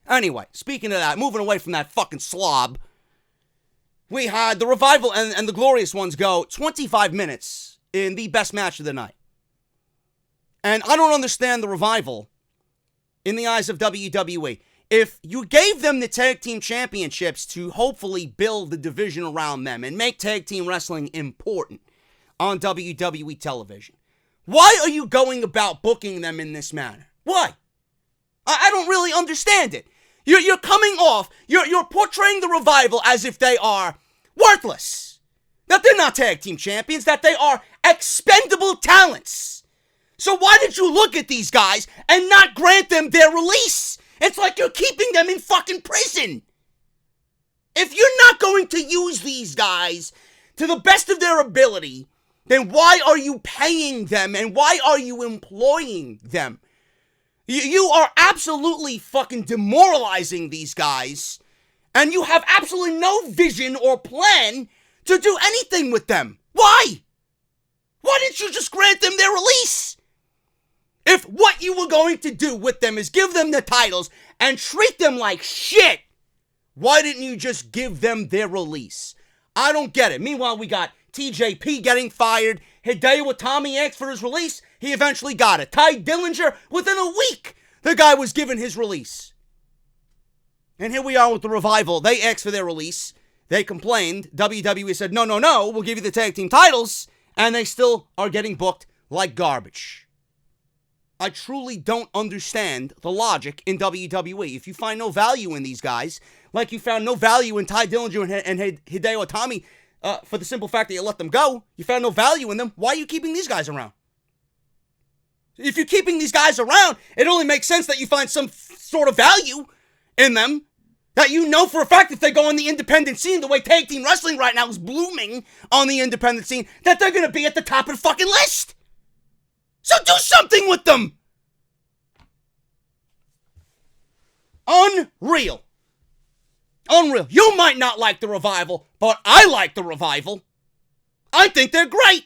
Anyway, speaking of that, moving away from that fucking slob, we had the Revival and the Glorious Ones go 25 minutes in the best match of the night. And I don't understand the Revival in the eyes of WWE. If you gave them the tag team championships to hopefully build the division around them and make tag team wrestling important on WWE television, why are you going about booking them in this manner? Why? I don't really understand it. You're coming off, you're portraying the Revival as if they are worthless. That they're not tag team champions, that they are expendable talents. So why did you look at these guys and not grant them their release? It's like you're keeping them in fucking prison. If you're not going to use these guys to the best of their ability, then why are you paying them and why are you employing them? You are absolutely fucking demoralizing these guys, and you have absolutely no vision or plan to do anything with them. Why? Why didn't you just grant them their release? If what you were going to do with them is give them the titles and treat them like shit, why didn't you just give them their release? I don't get it. Meanwhile, we got TJP getting fired. Hideo Itami asked for his release. He eventually got it. Ty Dillinger, within a week, the guy was given his release. And here we are with the Revival. They asked for their release. They complained. WWE said, no, we'll give you the tag team titles. And they still are getting booked like garbage. I truly don't understand the logic in WWE. If you find no value in these guys, like you found no value in Ty Dillinger and Hideo Itami, for the simple fact that you let them go, you found no value in them, why are you keeping these guys around? If you're keeping these guys around, it only makes sense that you find some sort of value in them. That you know for a fact if they go on the independent scene, the way tag team wrestling right now is blooming on the independent scene, that they're going to be at the top of the fucking list. So do something with them. Unreal. You might not like the Revival, but I like the Revival. I think they're great.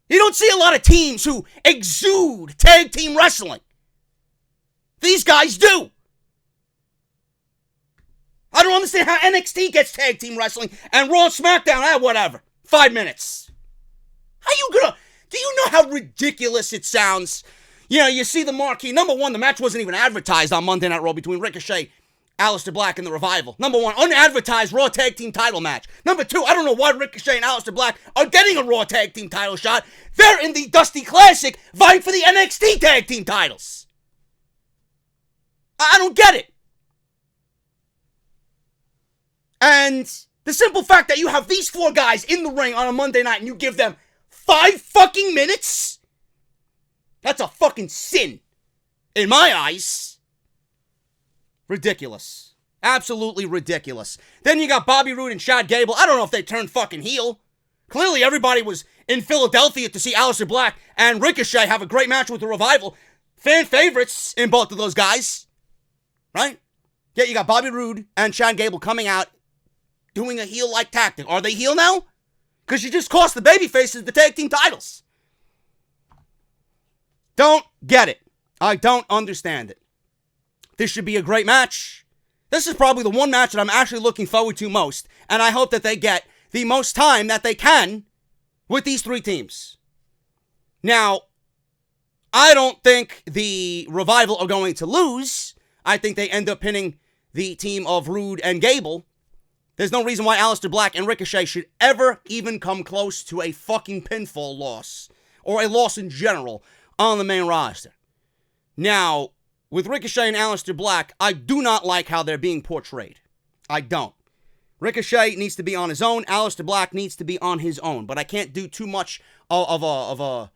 You don't see a lot of teams who exude tag team wrestling. These guys do. I don't understand how NXT gets tag team wrestling and Raw and SmackDown, whatever. 5 minutes. Do you know how ridiculous it sounds? You know, you see the marquee. Number one, the match wasn't even advertised on Monday Night Raw between Ricochet, Aleister Black, and The Revival. Number one, unadvertised Raw Tag Team title match. Number two, I don't know why Ricochet and Aleister Black are getting a Raw Tag Team title shot. They're in the Dusty Classic vying for the NXT Tag Team titles. I don't get it. And the simple fact that you have these 4 guys in the ring on a Monday night and you give them 5 fucking minutes? That's a fucking sin. In my eyes. Ridiculous. Absolutely ridiculous. Then you got Bobby Roode and Chad Gable. I don't know if they turned fucking heel. Clearly everybody was in Philadelphia to see Aleister Black and Ricochet have a great match with the Revival. Fan favorites in both of those guys. Right? Yet you got Bobby Roode and Chad Gable coming out doing a heel-like tactic. Are they heel now? Because you just cost the babyfaces the tag team titles. Don't get it. I don't understand it. This should be a great match. This is probably the one match that I'm actually looking forward to most. And I hope that they get the most time that they can with these 3 teams. Now, I don't think the Revival are going to lose. I think they end up pinning the team of Roode and Gable. There's no reason why Aleister Black and Ricochet should ever even come close to a fucking pinfall loss. Or a loss in general on the main roster. Now, with Ricochet and Aleister Black, I do not like how they're being portrayed. I don't. Ricochet needs to be on his own. Aleister Black needs to be on his own. But I can't do too much of a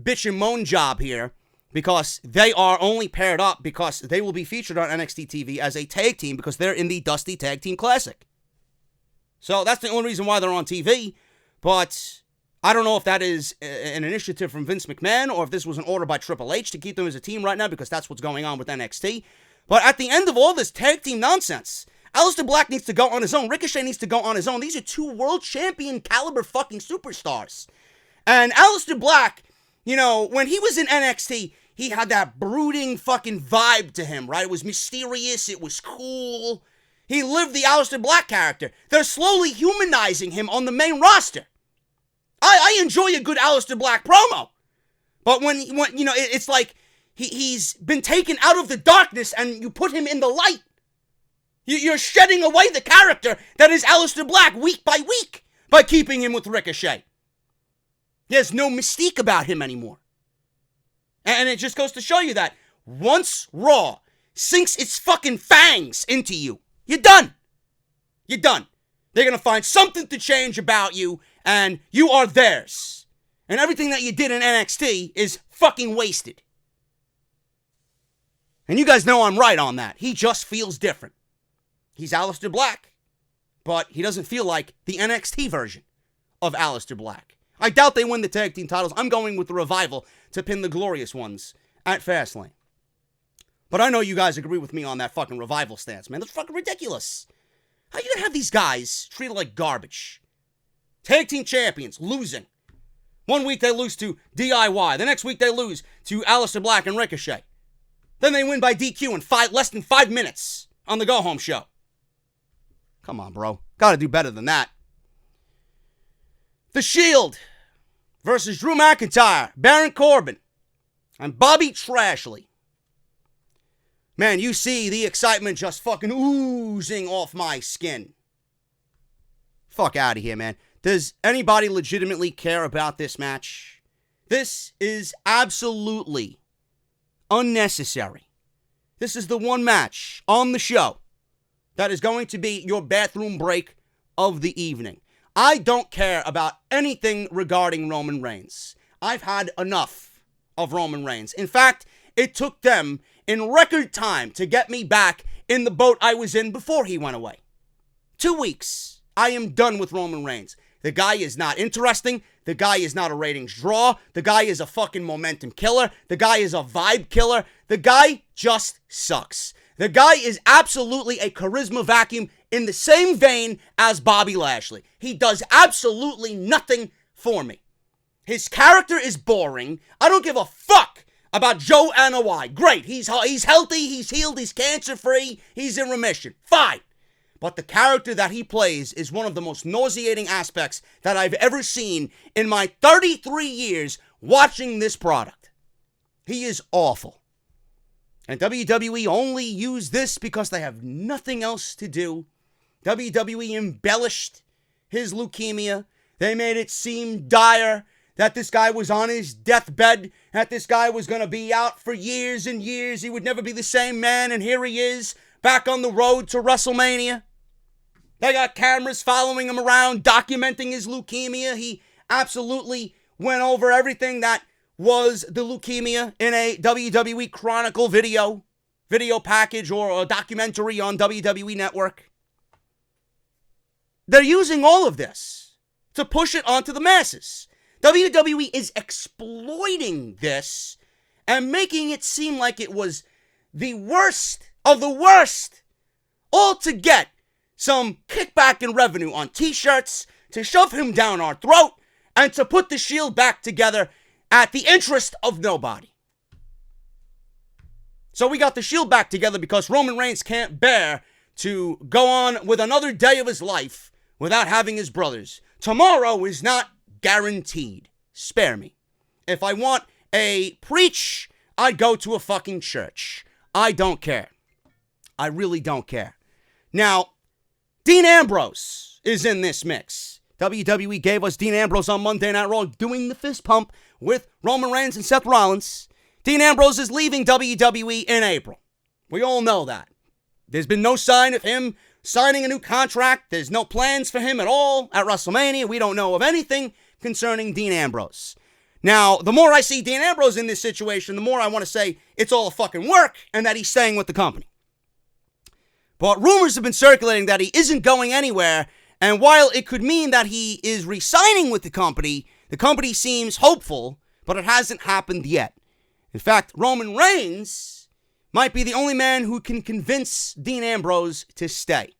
bitch and moan job here because they are only paired up because they will be featured on NXT TV as a tag team because they're in the Dusty Tag Team Classic. So that's the only reason why they're on TV. But I don't know if that is an initiative from Vince McMahon or if this was an order by Triple H to keep them as a team right now because that's what's going on with NXT. But at the end of all this tag team nonsense, Aleister Black needs to go on his own. Ricochet needs to go on his own. These are 2 world champion caliber fucking superstars. And Aleister Black, you know, when he was in NXT, he had that brooding fucking vibe to him, right? It was mysterious. It was cool. He lived the Aleister Black character. They're slowly humanizing him on the main roster. I enjoy a good Aleister Black promo. But when you know, it's like he's been taken out of the darkness and you put him in the light. You're shedding away the character that is Aleister Black week by week by keeping him with Ricochet. There's no mystique about him anymore. And it just goes to show you that once Raw sinks its fucking fangs into you, you're done. You're done. They're going to find something to change about you, and you are theirs. And everything that you did in NXT is fucking wasted. And you guys know I'm right on that. He just feels different. He's Aleister Black, but he doesn't feel like the NXT version of Aleister Black. I doubt they win the tag team titles. I'm going with the Revival to pin the Glorious Ones at Fastlane. But I know you guys agree with me on that fucking Revival stance, man. That's fucking ridiculous. How are you gonna have these guys treated like garbage? Tag team champions losing. One week they lose to DIY. The next week they lose to Aleister Black and Ricochet. Then they win by DQ in less than 5 minutes on the go-home show. Come on, bro. Gotta do better than that. The Shield versus Drew McIntyre, Baron Corbin, and Bobby Trashley. Man, you see the excitement just fucking oozing off my skin. Fuck out of here, man. Does anybody legitimately care about this match? This is absolutely unnecessary. This is the one match on the show that is going to be your bathroom break of the evening. I don't care about anything regarding Roman Reigns. I've had enough of Roman Reigns. In fact, it took them in record time to get me back in the boat I was in before he went away. 2 weeks. I am done with Roman Reigns. The guy is not interesting. The guy is not a ratings draw. The guy is a fucking momentum killer. The guy is a vibe killer. The guy just sucks. The guy is absolutely a charisma vacuum in the same vein as Bobby Lashley. He does absolutely nothing for me. His character is boring. I don't give a fuck about Joe Anoa'i. Great, he's healthy, he's healed, he's cancer-free, he's in remission. Fine. But the character that he plays is one of the most nauseating aspects that I've ever seen in my 33 years watching this product. He is awful. And WWE only use this because they have nothing else to do. WWE embellished his leukemia. They made it seem dire that this guy was on his deathbed, that this guy was going to be out for years and years. He would never be the same man, and here he is, back on the road to WrestleMania. They got cameras following him around, documenting his leukemia. He absolutely went over everything that was the leukemia in a WWE Chronicle video package or a documentary on WWE Network. They're using all of this to push it onto the masses. WWE is exploiting this and making it seem like it was the worst of the worst, all to get some kickback in revenue on t-shirts, to shove him down our throat, and to put the Shield back together at the interest of nobody. So we got the Shield back together because Roman Reigns can't bear to go on with another day of his life without having his brothers. Tomorrow is not guaranteed. Spare me. If I want a preach, I'd go to a fucking church. I don't care. I really don't care. Now, Dean Ambrose is in this mix. WWE gave us Dean Ambrose on Monday Night Raw doing the fist pump with Roman Reigns and Seth Rollins. Dean Ambrose is leaving WWE in April. We all know that. There's been no sign of him signing a new contract. There's no plans for him at all at WrestleMania. We don't know of anything concerning Dean Ambrose. Now, the more I see Dean Ambrose in this situation, the more I want to say it's all a fucking work and that he's staying with the company. But rumors have been circulating that he isn't going anywhere, and while it could mean that he is re-signing with the company seems hopeful, but it hasn't happened yet. In fact, Roman Reigns might be the only man who can convince Dean Ambrose to stay.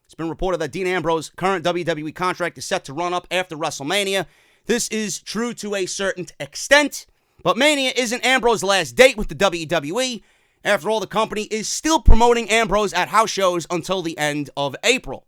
It's been reported that Dean Ambrose's current WWE contract is set to run up after WrestleMania. This is true to a certain extent, but Mania isn't Ambrose's last date with the WWE. After all, the company is still promoting Ambrose at house shows until the end of April.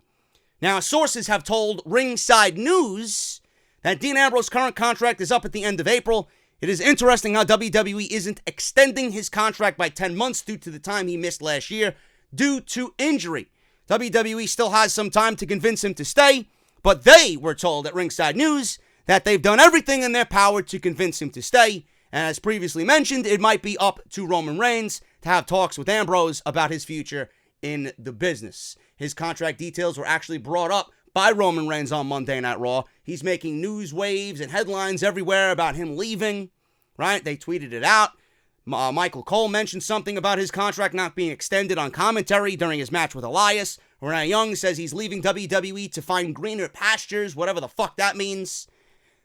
Now, sources have told Ringside News that Dean Ambrose's current contract is up at the end of April. It is interesting how WWE isn't extending his contract by 10 months due to the time he missed last year due to injury. WWE still has some time to convince him to stay, but they were told at Ringside News that they've done everything in their power to convince him to stay. And as previously mentioned, it might be up to Roman Reigns to have talks with Ambrose about his future in the business. His contract details were actually brought up by Roman Reigns on Monday Night Raw. He's making news waves and headlines everywhere about him leaving, right? They tweeted it out. Michael Cole mentioned something about his contract not being extended on commentary during his match with Elias. Renee Young says he's leaving WWE to find greener pastures, whatever the fuck that means.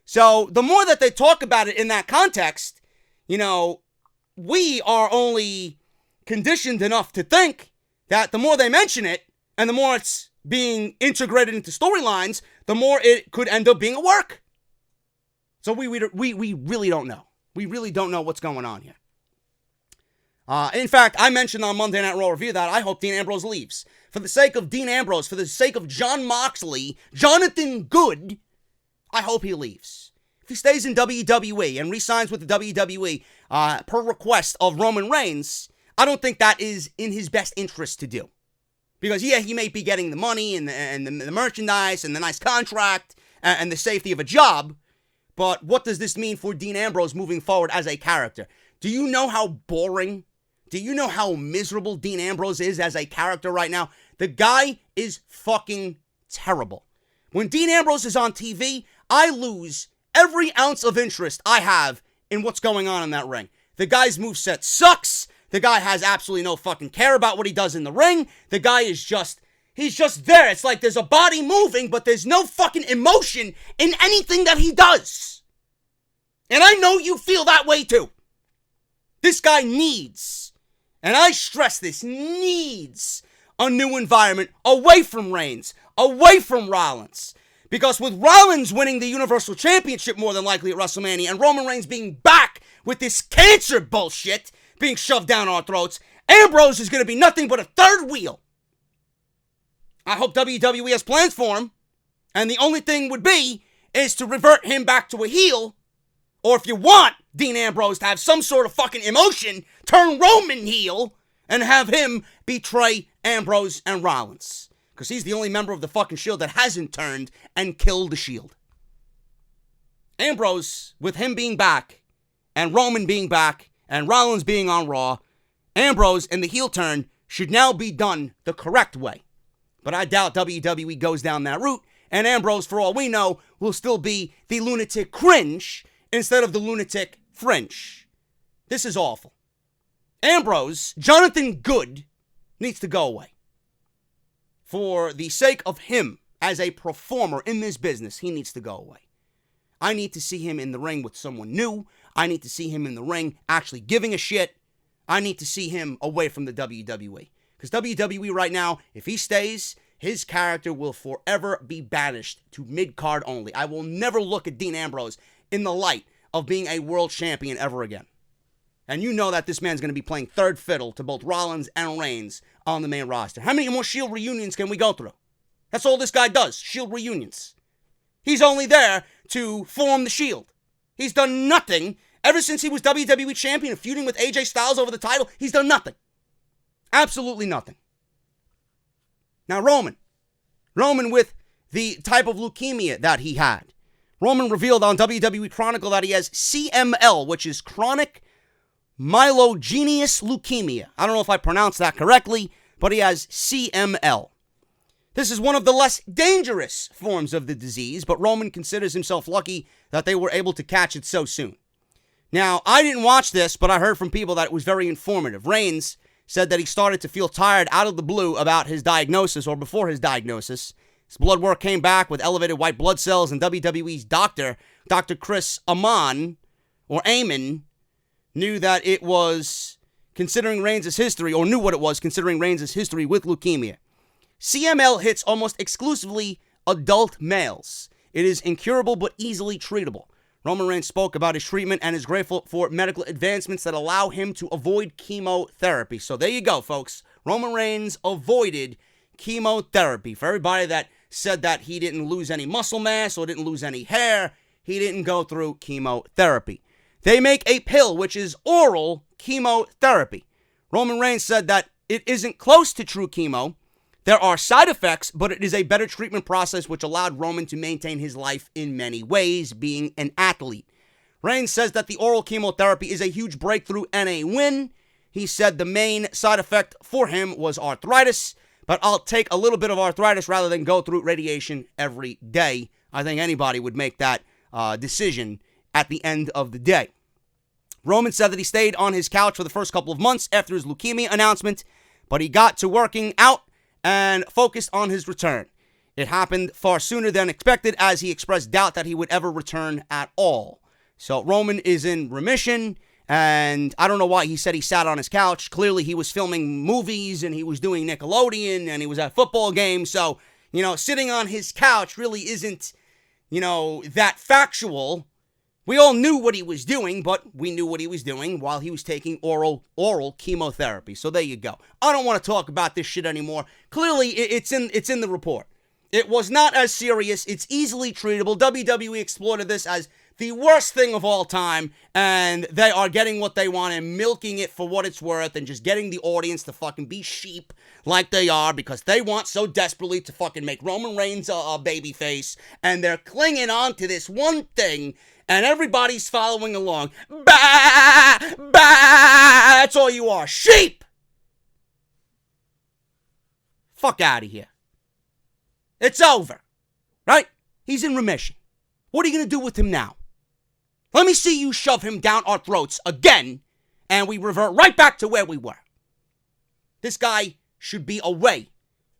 So the more that they talk about it in that context, we are only conditioned enough to think that the more they mention it and the more it's being integrated into storylines, the more it could end up being a work. So we really don't know. We really don't know what's going on here. In fact, I mentioned on Monday Night Raw Review that I hope Dean Ambrose leaves. For the sake of Dean Ambrose, for the sake of Jon Moxley, Jonathan Good, I hope he leaves. If he stays in WWE and re-signs with the WWE per request of Roman Reigns, I don't think that is in his best interest to do. Because, yeah, he may be getting the money and the merchandise and the nice contract and the safety of a job, but what does this mean for Dean Ambrose moving forward as a character? Do you know how boring, do you know how miserable Dean Ambrose is as a character right now? The guy is fucking terrible. When Dean Ambrose is on TV, I lose every ounce of interest I have in what's going on in that ring. The guy's moveset sucks. The guy has absolutely no fucking care about what he does in the ring. The guy is he's just there. It's like there's a body moving, but there's no fucking emotion in anything that he does. And I know you feel that way too. This guy needs and I stress this, needs a new environment away from Reigns, away from Rollins. Because with Rollins winning the Universal Championship more than likely at WrestleMania and Roman Reigns being back with this cancer bullshit being shoved down our throats, Ambrose is going to be nothing but a third wheel. I hope WWE has plans for him. And the only thing would be is to revert him back to a heel. Or if you want Dean Ambrose to have some sort of fucking emotion, turn Roman heel and have him betray Ambrose and Rollins. Because he's the only member of the fucking Shield that hasn't turned and killed the Shield. Ambrose, with him being back, and Roman being back, and Rollins being on Raw, Ambrose and the heel turn should now be done the correct way. But I doubt WWE goes down that route, and Ambrose, for all we know, will still be the lunatic cringe instead of the lunatic fringe. This is awful. Ambrose, Jonathan Good, needs to go away. For the sake of him as a performer in this business, he needs to go away. I need to see him in the ring with someone new. I need to see him in the ring actually giving a shit. I need to see him away from the WWE. Because WWE right now, if he stays, his character will forever be banished to mid-card only. I will never look at Dean Ambrose in the light of being a world champion ever again. And you know that this man's going to be playing third fiddle to both Rollins and Reigns on the main roster. How many more Shield reunions can we go through? That's all this guy does, Shield reunions. He's only there to form the Shield. He's done nothing ever since he was WWE champion and feuding with AJ Styles over the title. He's done nothing. Absolutely nothing. Now Roman with the type of leukemia that he had. Roman revealed on WWE Chronicle that he has CML, which is chronic myelogenous leukemia. I don't know if I pronounced that correctly, but he has CML. This is one of the less dangerous forms of the disease, but Roman considers himself lucky that they were able to catch it so soon. Now, I didn't watch this, but I heard from people that it was very informative. Reigns said that he started to feel tired out of the blue about his diagnosis, or before his diagnosis. His blood work came back with elevated white blood cells, and WWE's doctor, Dr. Chris Amon, knew that it was considering Reigns' history, or knew what it was considering Reigns' history with leukemia. CML hits almost exclusively adult males. It is incurable but easily treatable. Roman Reigns spoke about his treatment and is grateful for medical advancements that allow him to avoid chemotherapy. So there you go, folks. Roman Reigns avoided chemotherapy. For everybody that said that he didn't lose any muscle mass or didn't lose any hair, he didn't go through chemotherapy. They make a pill, which is oral chemotherapy. Roman Reigns said that it isn't close to true chemo. There are side effects, but it is a better treatment process which allowed Roman to maintain his life in many ways, being an athlete. Reigns says that the oral chemotherapy is a huge breakthrough and a win. He said the main side effect for him was arthritis, but I'll take a little bit of arthritis rather than go through radiation every day. I think anybody would make that decision at the end of the day. Roman said that he stayed on his couch for the first couple of months after his leukemia announcement, but he got to working out and focused on his return. It happened far sooner than expected, as he expressed doubt that he would ever return at all. So Roman is in remission, and I don't know why he said he sat on his couch. Clearly he was filming movies, and he was doing Nickelodeon, and he was at football games. So, sitting on his couch really isn't, that factual. We all knew what he was doing, but we knew what he was doing while he was taking oral chemotherapy. So there you go. I don't want to talk about this shit anymore. Clearly, it's in the report. It was not as serious. It's easily treatable. WWE exploited this as the worst thing of all time, and they are getting what they want and milking it for what it's worth and just getting the audience to fucking be sheep like they are because they want so desperately to fucking make Roman Reigns a babyface, and they're clinging on to this one thing. And everybody's following along. Bah! Bah! That's all you are. Sheep! Fuck out of here. It's over. Right? He's in remission. What are you going to do with him now? Let me see you shove him down our throats again, and we revert right back to where we were. This guy should be away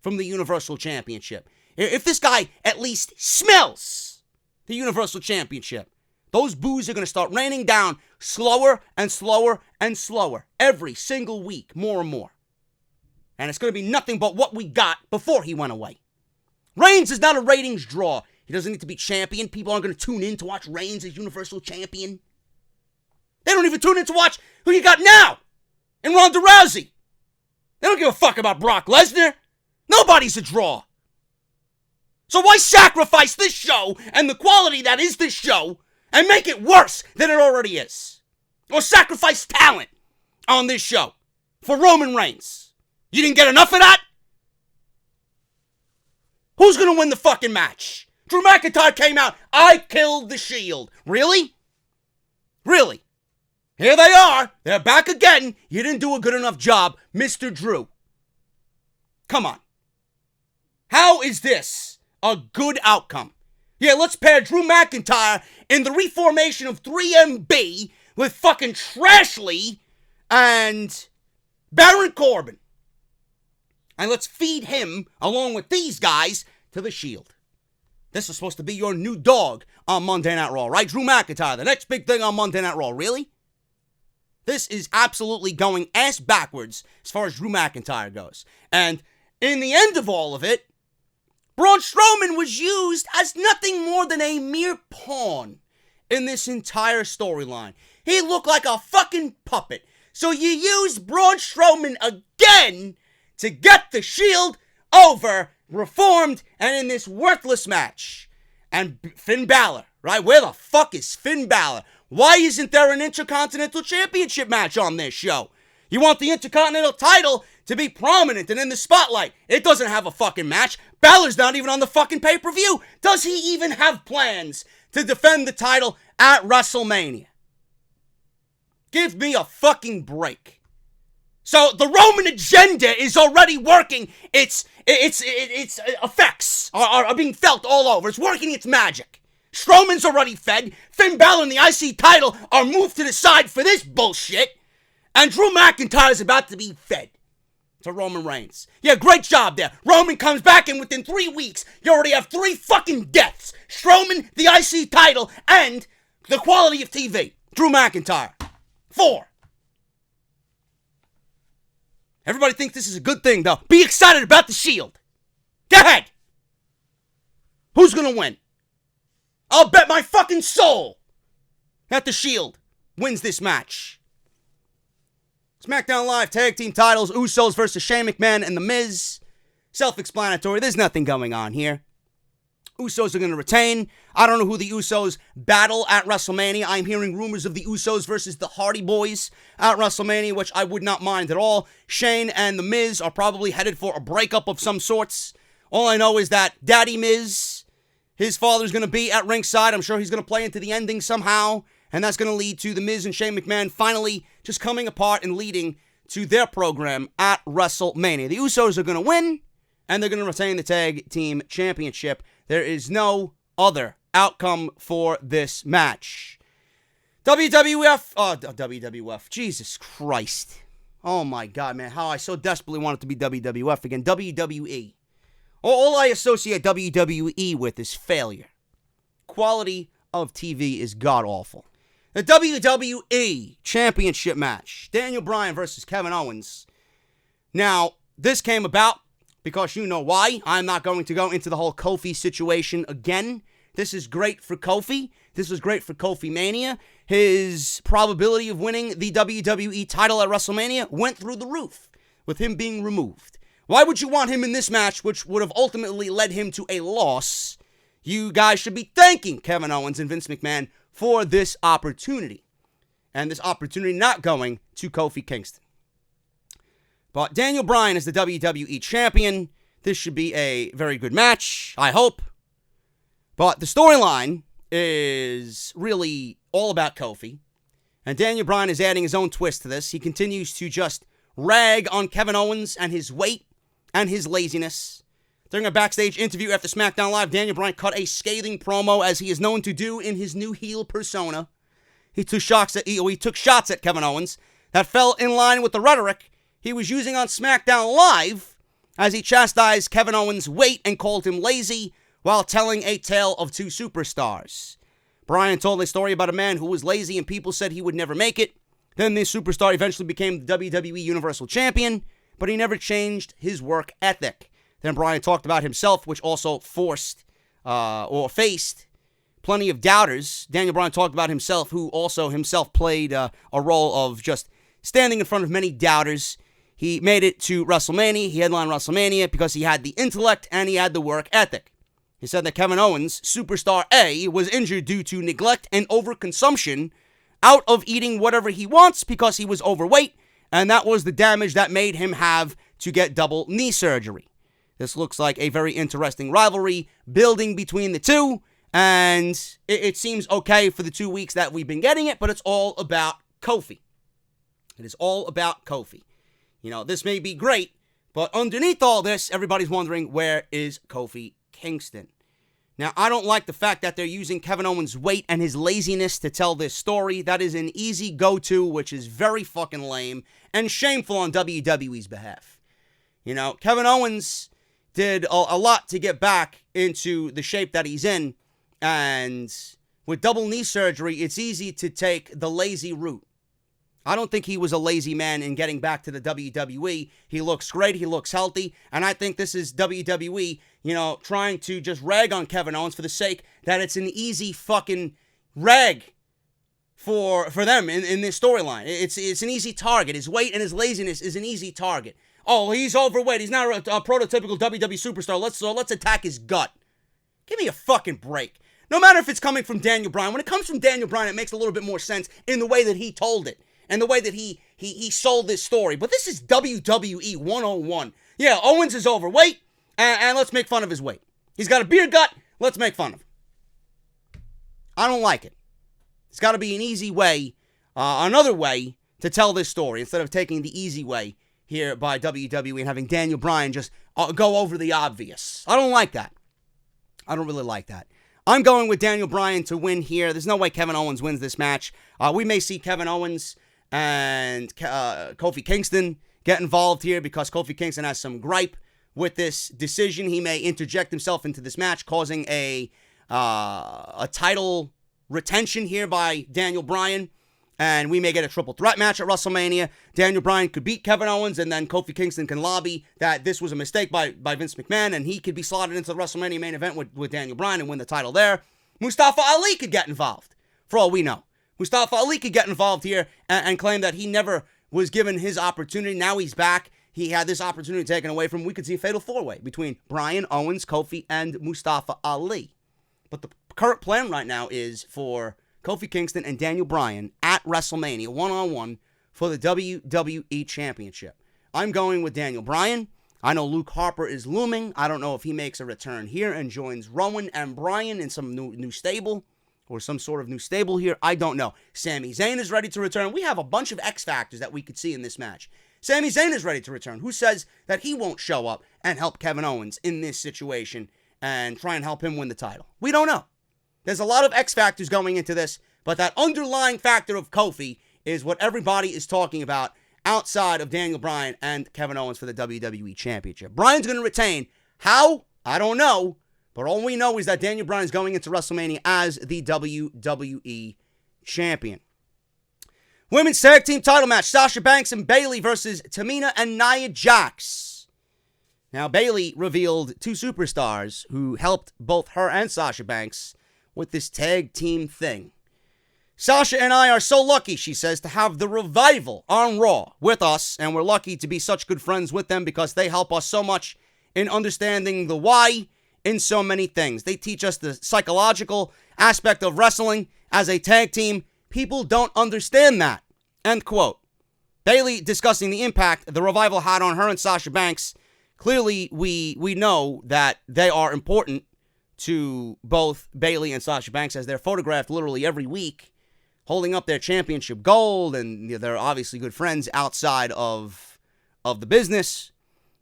from the Universal Championship. If this guy at least smells the Universal Championship, Those boos are going to start raining down slower and slower and slower every single week, more and more. And it's going to be nothing but what we got before he went away. Reigns is not a ratings draw. He doesn't need to be champion. People aren't going to tune in to watch Reigns as Universal Champion. They don't even tune in to watch who you got now in Ronda Rousey. They don't give a fuck about Brock Lesnar. Nobody's a draw. So why sacrifice this show and the quality that is this show and make it worse than it already is? Or sacrifice talent on this show for Roman Reigns? You didn't get enough of that? Who's going to win the fucking match? Drew McIntyre came out, I killed the Shield. Really? Really? Here they are. They're back again. You didn't do a good enough job, Mr. Drew. Come on. How is this a good outcome? Yeah, let's pair Drew McIntyre in the reformation of 3MB with fucking Trashley and Baron Corbin. And let's feed him, along with these guys, to the Shield. This is supposed to be your new dog on Monday Night Raw, right? Drew McIntyre, the next big thing on Monday Night Raw. Really? This is absolutely going ass backwards as far as Drew McIntyre goes. And in the end of all of it, Braun Strowman was used as nothing more than a mere pawn in this entire storyline. He looked like a fucking puppet. So you use Braun Strowman again to get the Shield over, reformed, and in this worthless match. And Finn Balor, right? Where the fuck is Finn Balor? Why isn't there an Intercontinental Championship match on this show? You want the Intercontinental title to be prominent and in the spotlight. It doesn't have a fucking match. Balor's not even on the fucking pay-per-view. Does he even have plans to defend the title at WrestleMania? Give me a fucking break. So the Roman agenda is already working. Its effects are being felt all over. It's working its magic. Strowman's already fed. Finn Balor and the IC title are moved to the side for this bullshit. And Drew McIntyre's about to be fed to Roman Reigns. Yeah, great job there. Roman comes back and within 3 weeks, you already have 3 fucking deaths. Strowman, the IC title, and the quality of TV. Drew McIntyre. 4. Everybody thinks this is a good thing, though. Be excited about the Shield. Go ahead. Who's gonna win? I'll bet my fucking soul that the Shield wins this match. SmackDown Live tag team titles, Usos versus Shane McMahon and The Miz. Self-explanatory, there's nothing going on here. Usos are going to retain. I don't know who the Usos battle at WrestleMania. I'm hearing rumors of the Usos versus the Hardy Boys at WrestleMania, which I would not mind at all. Shane and The Miz are probably headed for a breakup of some sorts. All I know is that Daddy Miz, his father's going to be at ringside. I'm sure he's going to play into the ending somehow. And that's going to lead to The Miz and Shane McMahon finally just coming apart and leading to their program at WrestleMania. The Usos are going to win, and they're going to retain the tag team championship. There is no other outcome for this match. WWF, Jesus Christ. Oh my God, man, how I so desperately want it to be WWF again. WWE. All I associate WWE with is failure. Quality of TV is god-awful. The WWE Championship match. Daniel Bryan versus Kevin Owens. Now, this came about because you know why. I'm not going to go into the whole Kofi situation again. This is great for Kofi. This was great for Kofi Mania. His probability of winning the WWE title at WrestleMania went through the roof with him being removed. Why would you want him in this match, which would have ultimately led him to a loss? You guys should be thanking Kevin Owens and Vince McMahon for this opportunity. And this opportunity not going to Kofi Kingston. But Daniel Bryan is the WWE Champion. This should be a very good match, I hope. But the storyline is really all about Kofi. And Daniel Bryan is adding his own twist to this. He continues to just rag on Kevin Owens and his weight and his laziness. During a backstage interview after SmackDown Live, Daniel Bryan cut a scathing promo, as he is known to do in his new heel persona. He took shots at Kevin Owens that fell in line with the rhetoric he was using on SmackDown Live, as he chastised Kevin Owens' weight and called him lazy while telling a tale of two superstars. Bryan told a story about a man who was lazy and people said he would never make it. Then this superstar eventually became the WWE Universal Champion, but he never changed his work ethic. Then Bryan talked about himself, which also faced plenty of doubters. Daniel Bryan talked about himself, who also himself played a role of just standing in front of many doubters. He made it to WrestleMania. He headlined WrestleMania because he had the intellect and he had the work ethic. He said that Kevin Owens, Superstar A, was injured due to neglect and overconsumption out of eating whatever he wants because he was overweight, and that was the damage that made him have to get double knee surgery. This looks like a very interesting rivalry building between the two, and it seems okay for the 2 weeks that we've been getting it, but it's all about Kofi. It is all about Kofi. You know, this may be great, but underneath all this, everybody's wondering, where is Kofi Kingston? Now, I don't like the fact that they're using Kevin Owens' weight and his laziness to tell this story. That is an easy go-to, which is very fucking lame and shameful on WWE's behalf. You know, Kevin Owens did a lot to get back into the shape that he's in, and with double knee surgery, it's easy to take the lazy route. I don't think he was a lazy man in getting back to the WWE. He looks great. He looks healthy. And I think this is WWE, you know, trying to just rag on Kevin Owens for the sake that it's an easy fucking rag for them in this storyline. It's an easy target. His weight and his laziness is an easy target. Oh, he's overweight. He's not a prototypical WWE superstar. Let's attack his gut. Give me a fucking break. No matter if it's coming from Daniel Bryan. When it comes from Daniel Bryan, it makes a little bit more sense in the way that he told it. And the way that he sold this story. But this is WWE 101. Yeah, Owens is overweight, and let's make fun of his weight. He's got a beer gut, let's make fun of him. I don't like it. It's got to be an easy way, another way to tell this story, instead of taking the easy way here by WWE and having Daniel Bryan just go over the obvious. I don't like that. I don't really like that. I'm going with Daniel Bryan to win here. There's no way Kevin Owens wins this match. We may see Kevin Owens and Kofi Kingston get involved here because Kofi Kingston has some gripe with this decision. He may interject himself into this match, causing a title retention here by Daniel Bryan, and we may get a triple threat match at WrestleMania. Daniel Bryan could beat Kevin Owens, and then Kofi Kingston can lobby that this was a mistake by Vince McMahon, and he could be slotted into the WrestleMania main event with Daniel Bryan and win the title there. Mustafa Ali could get involved, for all we know. Mustafa Ali could get involved here and claim that he never was given his opportunity. Now he's back. He had this opportunity taken away from him. We could see a fatal four-way between Bryan, Owens, Kofi, and Mustafa Ali. But the current plan right now is for Kofi Kingston and Daniel Bryan at WrestleMania, one-on-one, for the WWE Championship. I'm going with Daniel Bryan. I know Luke Harper is looming. I don't know if he makes a return here and joins Rowan and Bryan in some new stable, or some sort of new stable here. I don't know. Sami Zayn is ready to return. We have a bunch of X factors that we could see in this match. Sami Zayn is ready to return. Who says that he won't show up and help Kevin Owens in this situation and try and help him win the title? We don't know. There's a lot of X factors going into this, but that underlying factor of Kofi is what everybody is talking about outside of Daniel Bryan and Kevin Owens for the WWE Championship. Bryan's going to retain. How? I don't know. But all we know is that Daniel Bryan is going into WrestleMania as the WWE Champion. Women's Tag Team title match, Sasha Banks and Bayley versus Tamina and Nia Jax. Now, Bayley revealed two superstars who helped both her and Sasha Banks with this tag team thing. Sasha and I are so lucky, she says, to have the Revival on Raw with us, and we're lucky to be such good friends with them because they help us so much in understanding the why in so many things. They teach us the psychological aspect of wrestling as a tag team. People don't understand that. End quote. Bayley discussing the impact the Revival had on her and Sasha Banks. Clearly, we know that they are important to both Bayley and Sasha Banks as they're photographed literally every week holding up their championship gold, and they're obviously good friends outside of the business.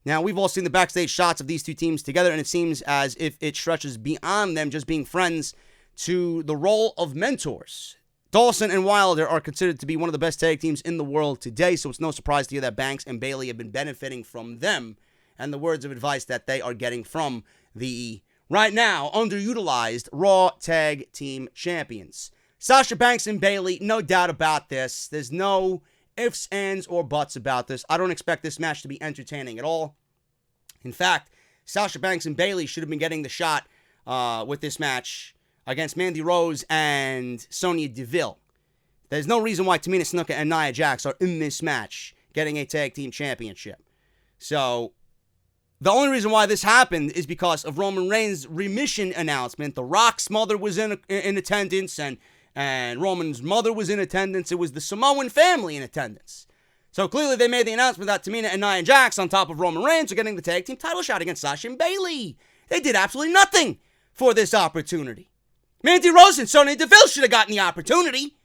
Now, we've all seen the backstage shots of these two teams together, and it seems as if it stretches beyond them just being friends to the role of mentors. Dawson and Wilder are considered to be one of the best tag teams in the world today, so it's no surprise to hear that Banks and Bayley have been benefiting from them and the words of advice that they are getting from the right now underutilized Raw Tag Team Champions. Sasha Banks and Bayley, no doubt about this. There's no ifs, ands, or buts about this. I don't expect this match to be entertaining at all. In fact, Sasha Banks and Bayley should have been getting the shot with this match against Mandy Rose and Sonya Deville. There's no reason why Tamina Snuka and Nia Jax are in this match getting a tag team championship. So, the only reason why this happened is because of Roman Reigns' remission announcement. The Rock's mother was in attendance, and Roman's mother was in attendance. It was the Samoan family in attendance. So clearly they made the announcement that Tamina and Nia Jax, on top of Roman Reigns, are getting the tag team title shot against Sasha and Bayley. They did absolutely nothing for this opportunity. Mandy Rose and Sonya Deville should have gotten the opportunity.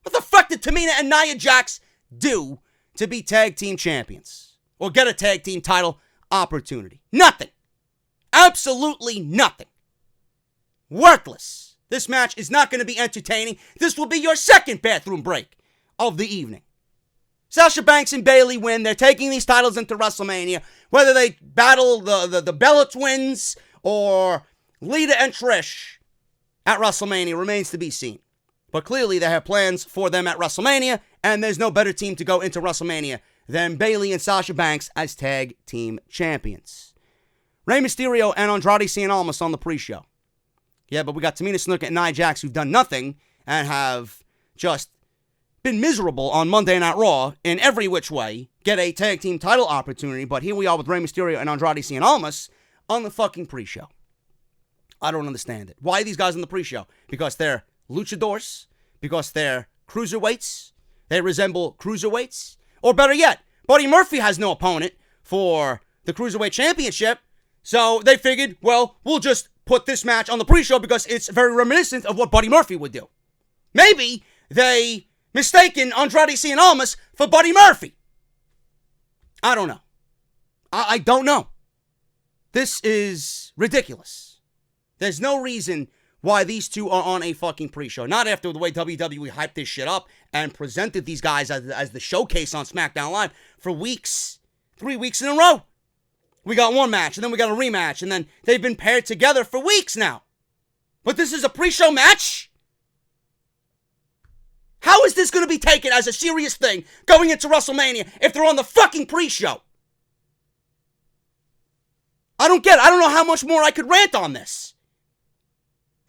What the fuck did Tamina and Nia Jax do to be tag team champions? Or get a tag team title opportunity? Nothing. Absolutely nothing. Worthless. This match is not going to be entertaining. This will be your second bathroom break of the evening. Sasha Banks and Bayley win. They're taking these titles into WrestleMania. Whether they battle the Bella Twins or Lita and Trish at WrestleMania remains to be seen. But clearly they have plans for them at WrestleMania, and there's no better team to go into WrestleMania than Bayley and Sasha Banks as tag team champions. Rey Mysterio and Andrade Cien Almas on the pre-show. Yeah, but we got Tamina Snuka and Nia Jax who've done nothing and have just been miserable on Monday Night Raw in every which way, get a tag team title opportunity, but here we are with Rey Mysterio and Andrade Cien Almas on the fucking pre-show. I don't understand it. Why are these guys on the pre-show? Because they're luchadors? Because they're cruiserweights? They resemble cruiserweights? Or better yet, Buddy Murphy has no opponent for the Cruiserweight Championship, so they figured, well, we'll just put this match on the pre-show because it's very reminiscent of what Buddy Murphy would do. Maybe they mistaken Andrade Cien Almas for Buddy Murphy. I don't know. I don't know. This is ridiculous. There's no reason why these two are on a fucking pre-show. Not after the way WWE hyped this shit up and presented these guys as the showcase on Smackdown Live for weeks. 3 weeks in a row. We got one match, and then we got a rematch, and then they've been paired together for weeks now. But this is a pre-show match? How is this going to be taken as a serious thing going into WrestleMania if they're on the fucking pre-show? I don't get it. I don't know how much more I could rant on this.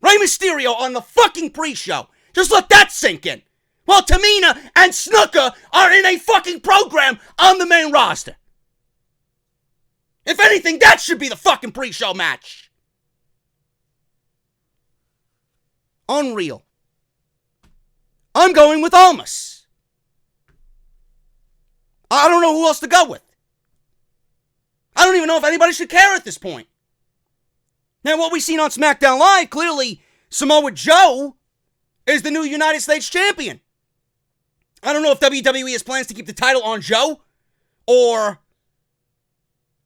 Rey Mysterio on the fucking pre-show. Just let that sink in. While Tamina and Snuka are in a fucking program on the main roster. If anything, that should be the fucking pre-show match. Unreal. I'm going with Almas. I don't know who else to go with. I don't even know if anybody should care at this point. Now, what we've seen on SmackDown Live, clearly Samoa Joe is the new United States champion. I don't know if WWE has plans to keep the title on Joe or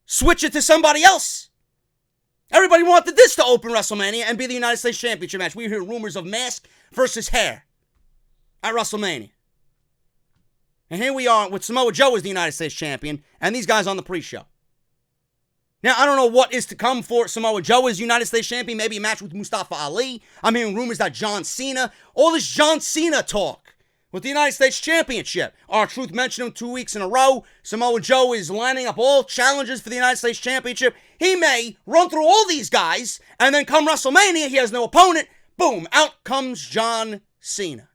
switch it to somebody else. Everybody wanted this to open WrestleMania and be the United States Championship match. We hear rumors of mask versus hair at WrestleMania. And here we are with Samoa Joe as the United States Champion and these guys on the pre-show. Now, I don't know what is to come for Samoa Joe as United States Champion. Maybe a match with Mustafa Ali. I'm hearing rumors that John Cena, all this John Cena talk with the United States Championship. R-Truth mentioned him 2 weeks in a row. Samoa Joe is lining up all challenges for the United States Championship. He may run through all these guys, and then come WrestleMania, he has no opponent. Boom, out comes John Cena.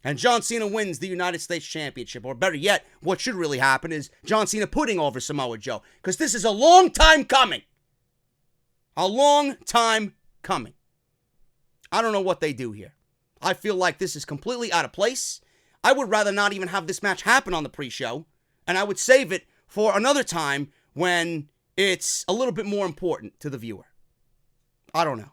And John Cena wins the United States Championship. Or better yet, what should really happen is John Cena putting over Samoa Joe. Because this is a long time coming. A long time coming. I don't know what they do here. I feel like this is completely out of place. I would rather not even have this match happen on the pre-show. And I would save it for another time when it's a little bit more important to the viewer. I don't know.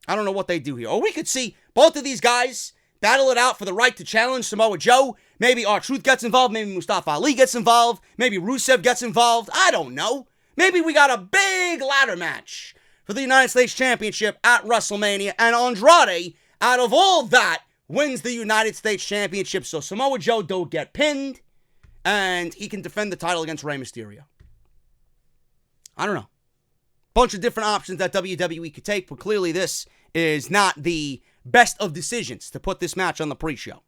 I don't know what they do here. Or we could see both of these guys battle it out for the right to challenge Samoa Joe. Maybe R-Truth gets involved. Maybe Mustafa Ali gets involved. Maybe Rusev gets involved. I don't know. Maybe we got a big ladder match for the United States Championship at WrestleMania. And Andrade, out of all that, wins the United States Championship. So Samoa Joe don't get pinned. And he can defend the title against Rey Mysterio. I don't know. bunch of different options that WWE could take, but clearly this is not the best of decisions to put this match on the pre-show.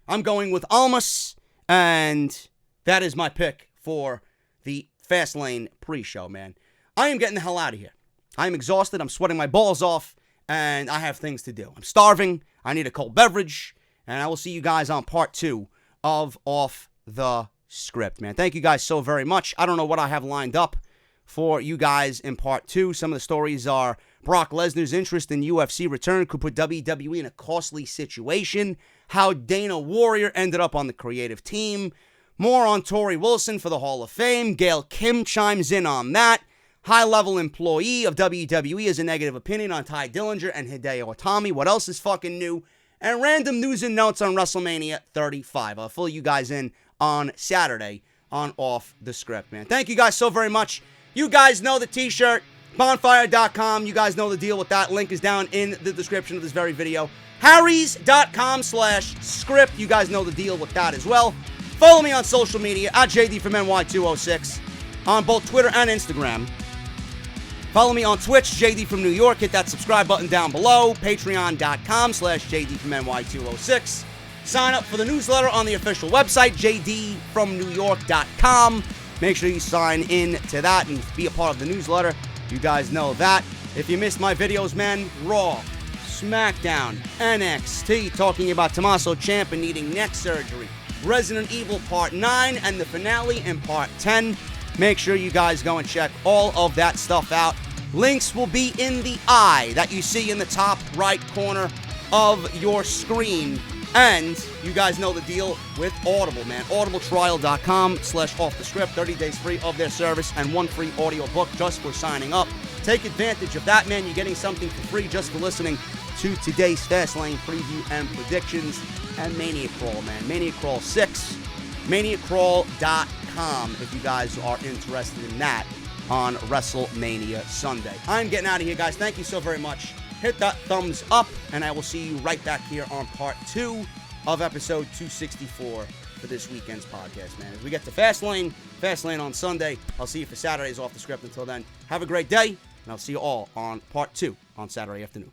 I'm going with Almas, and that is my pick for the Fastlane pre-show, man. I am getting the hell out of here. I am exhausted. I'm sweating my balls off, and I have things to do. I'm starving. I need a cold beverage, and I will see you guys on part 2 of Off the Script, man. Thank you guys so very much. I don't know what I have lined up for you guys in part 2. Some of the stories are Brock Lesnar's interest in UFC return could put WWE in a costly situation, how Dana Warrior ended up on the creative team, more on Tori Wilson for the Hall of Fame, Gail Kim chimes in on that, high-level employee of WWE has a negative opinion on Ty Dillinger and Hideo Itami, what else is fucking new, and random news and notes on WrestleMania 35. I'll fill you guys in on Saturday on Off the Script, man. Thank you guys so very much. You guys know the t-shirt, bonfire.com. You guys know the deal with that. Link is down in the description of this very video. harrys.com/script. You guys know the deal with that as well. Follow me on social media at JD from NY206 on both Twitter and Instagram. Follow me on Twitch, JD from New York. Hit that subscribe button down below. Patreon.com/JD from NY206. Sign up for the newsletter on the official website, jdfromnewyork.com. Make sure you sign in to that and be a part of the newsletter. You guys know that. If you missed my videos, man, Raw, Smackdown, NXT, talking about Tommaso Ciampa needing neck surgery, Resident Evil Part 9, and the finale in Part 10. Make sure you guys go and check all of that stuff out. Links will be in the eye that you see in the top right corner of your screen. And you guys know the deal with Audible, man. audibletrial.com/offthescript. 30 days free of their service and 1 free audio book just for signing up. Take advantage of that, man. You're getting something for free just for listening to today's Fastlane preview and predictions. And Mania Crawl, man. Mania Crawl 6. ManiaCrawl.com if you guys are interested in that on WrestleMania Sunday. I'm getting out of here, guys. Thank you so very much. Hit that thumbs up, and I will see you right back here on part 2 of episode 264 for this weekend's podcast, man. As we get to Fastlane on Sunday, I'll see you for Saturday's Off the Script. Until then, have a great day, and I'll see you all on part 2 on Saturday afternoon.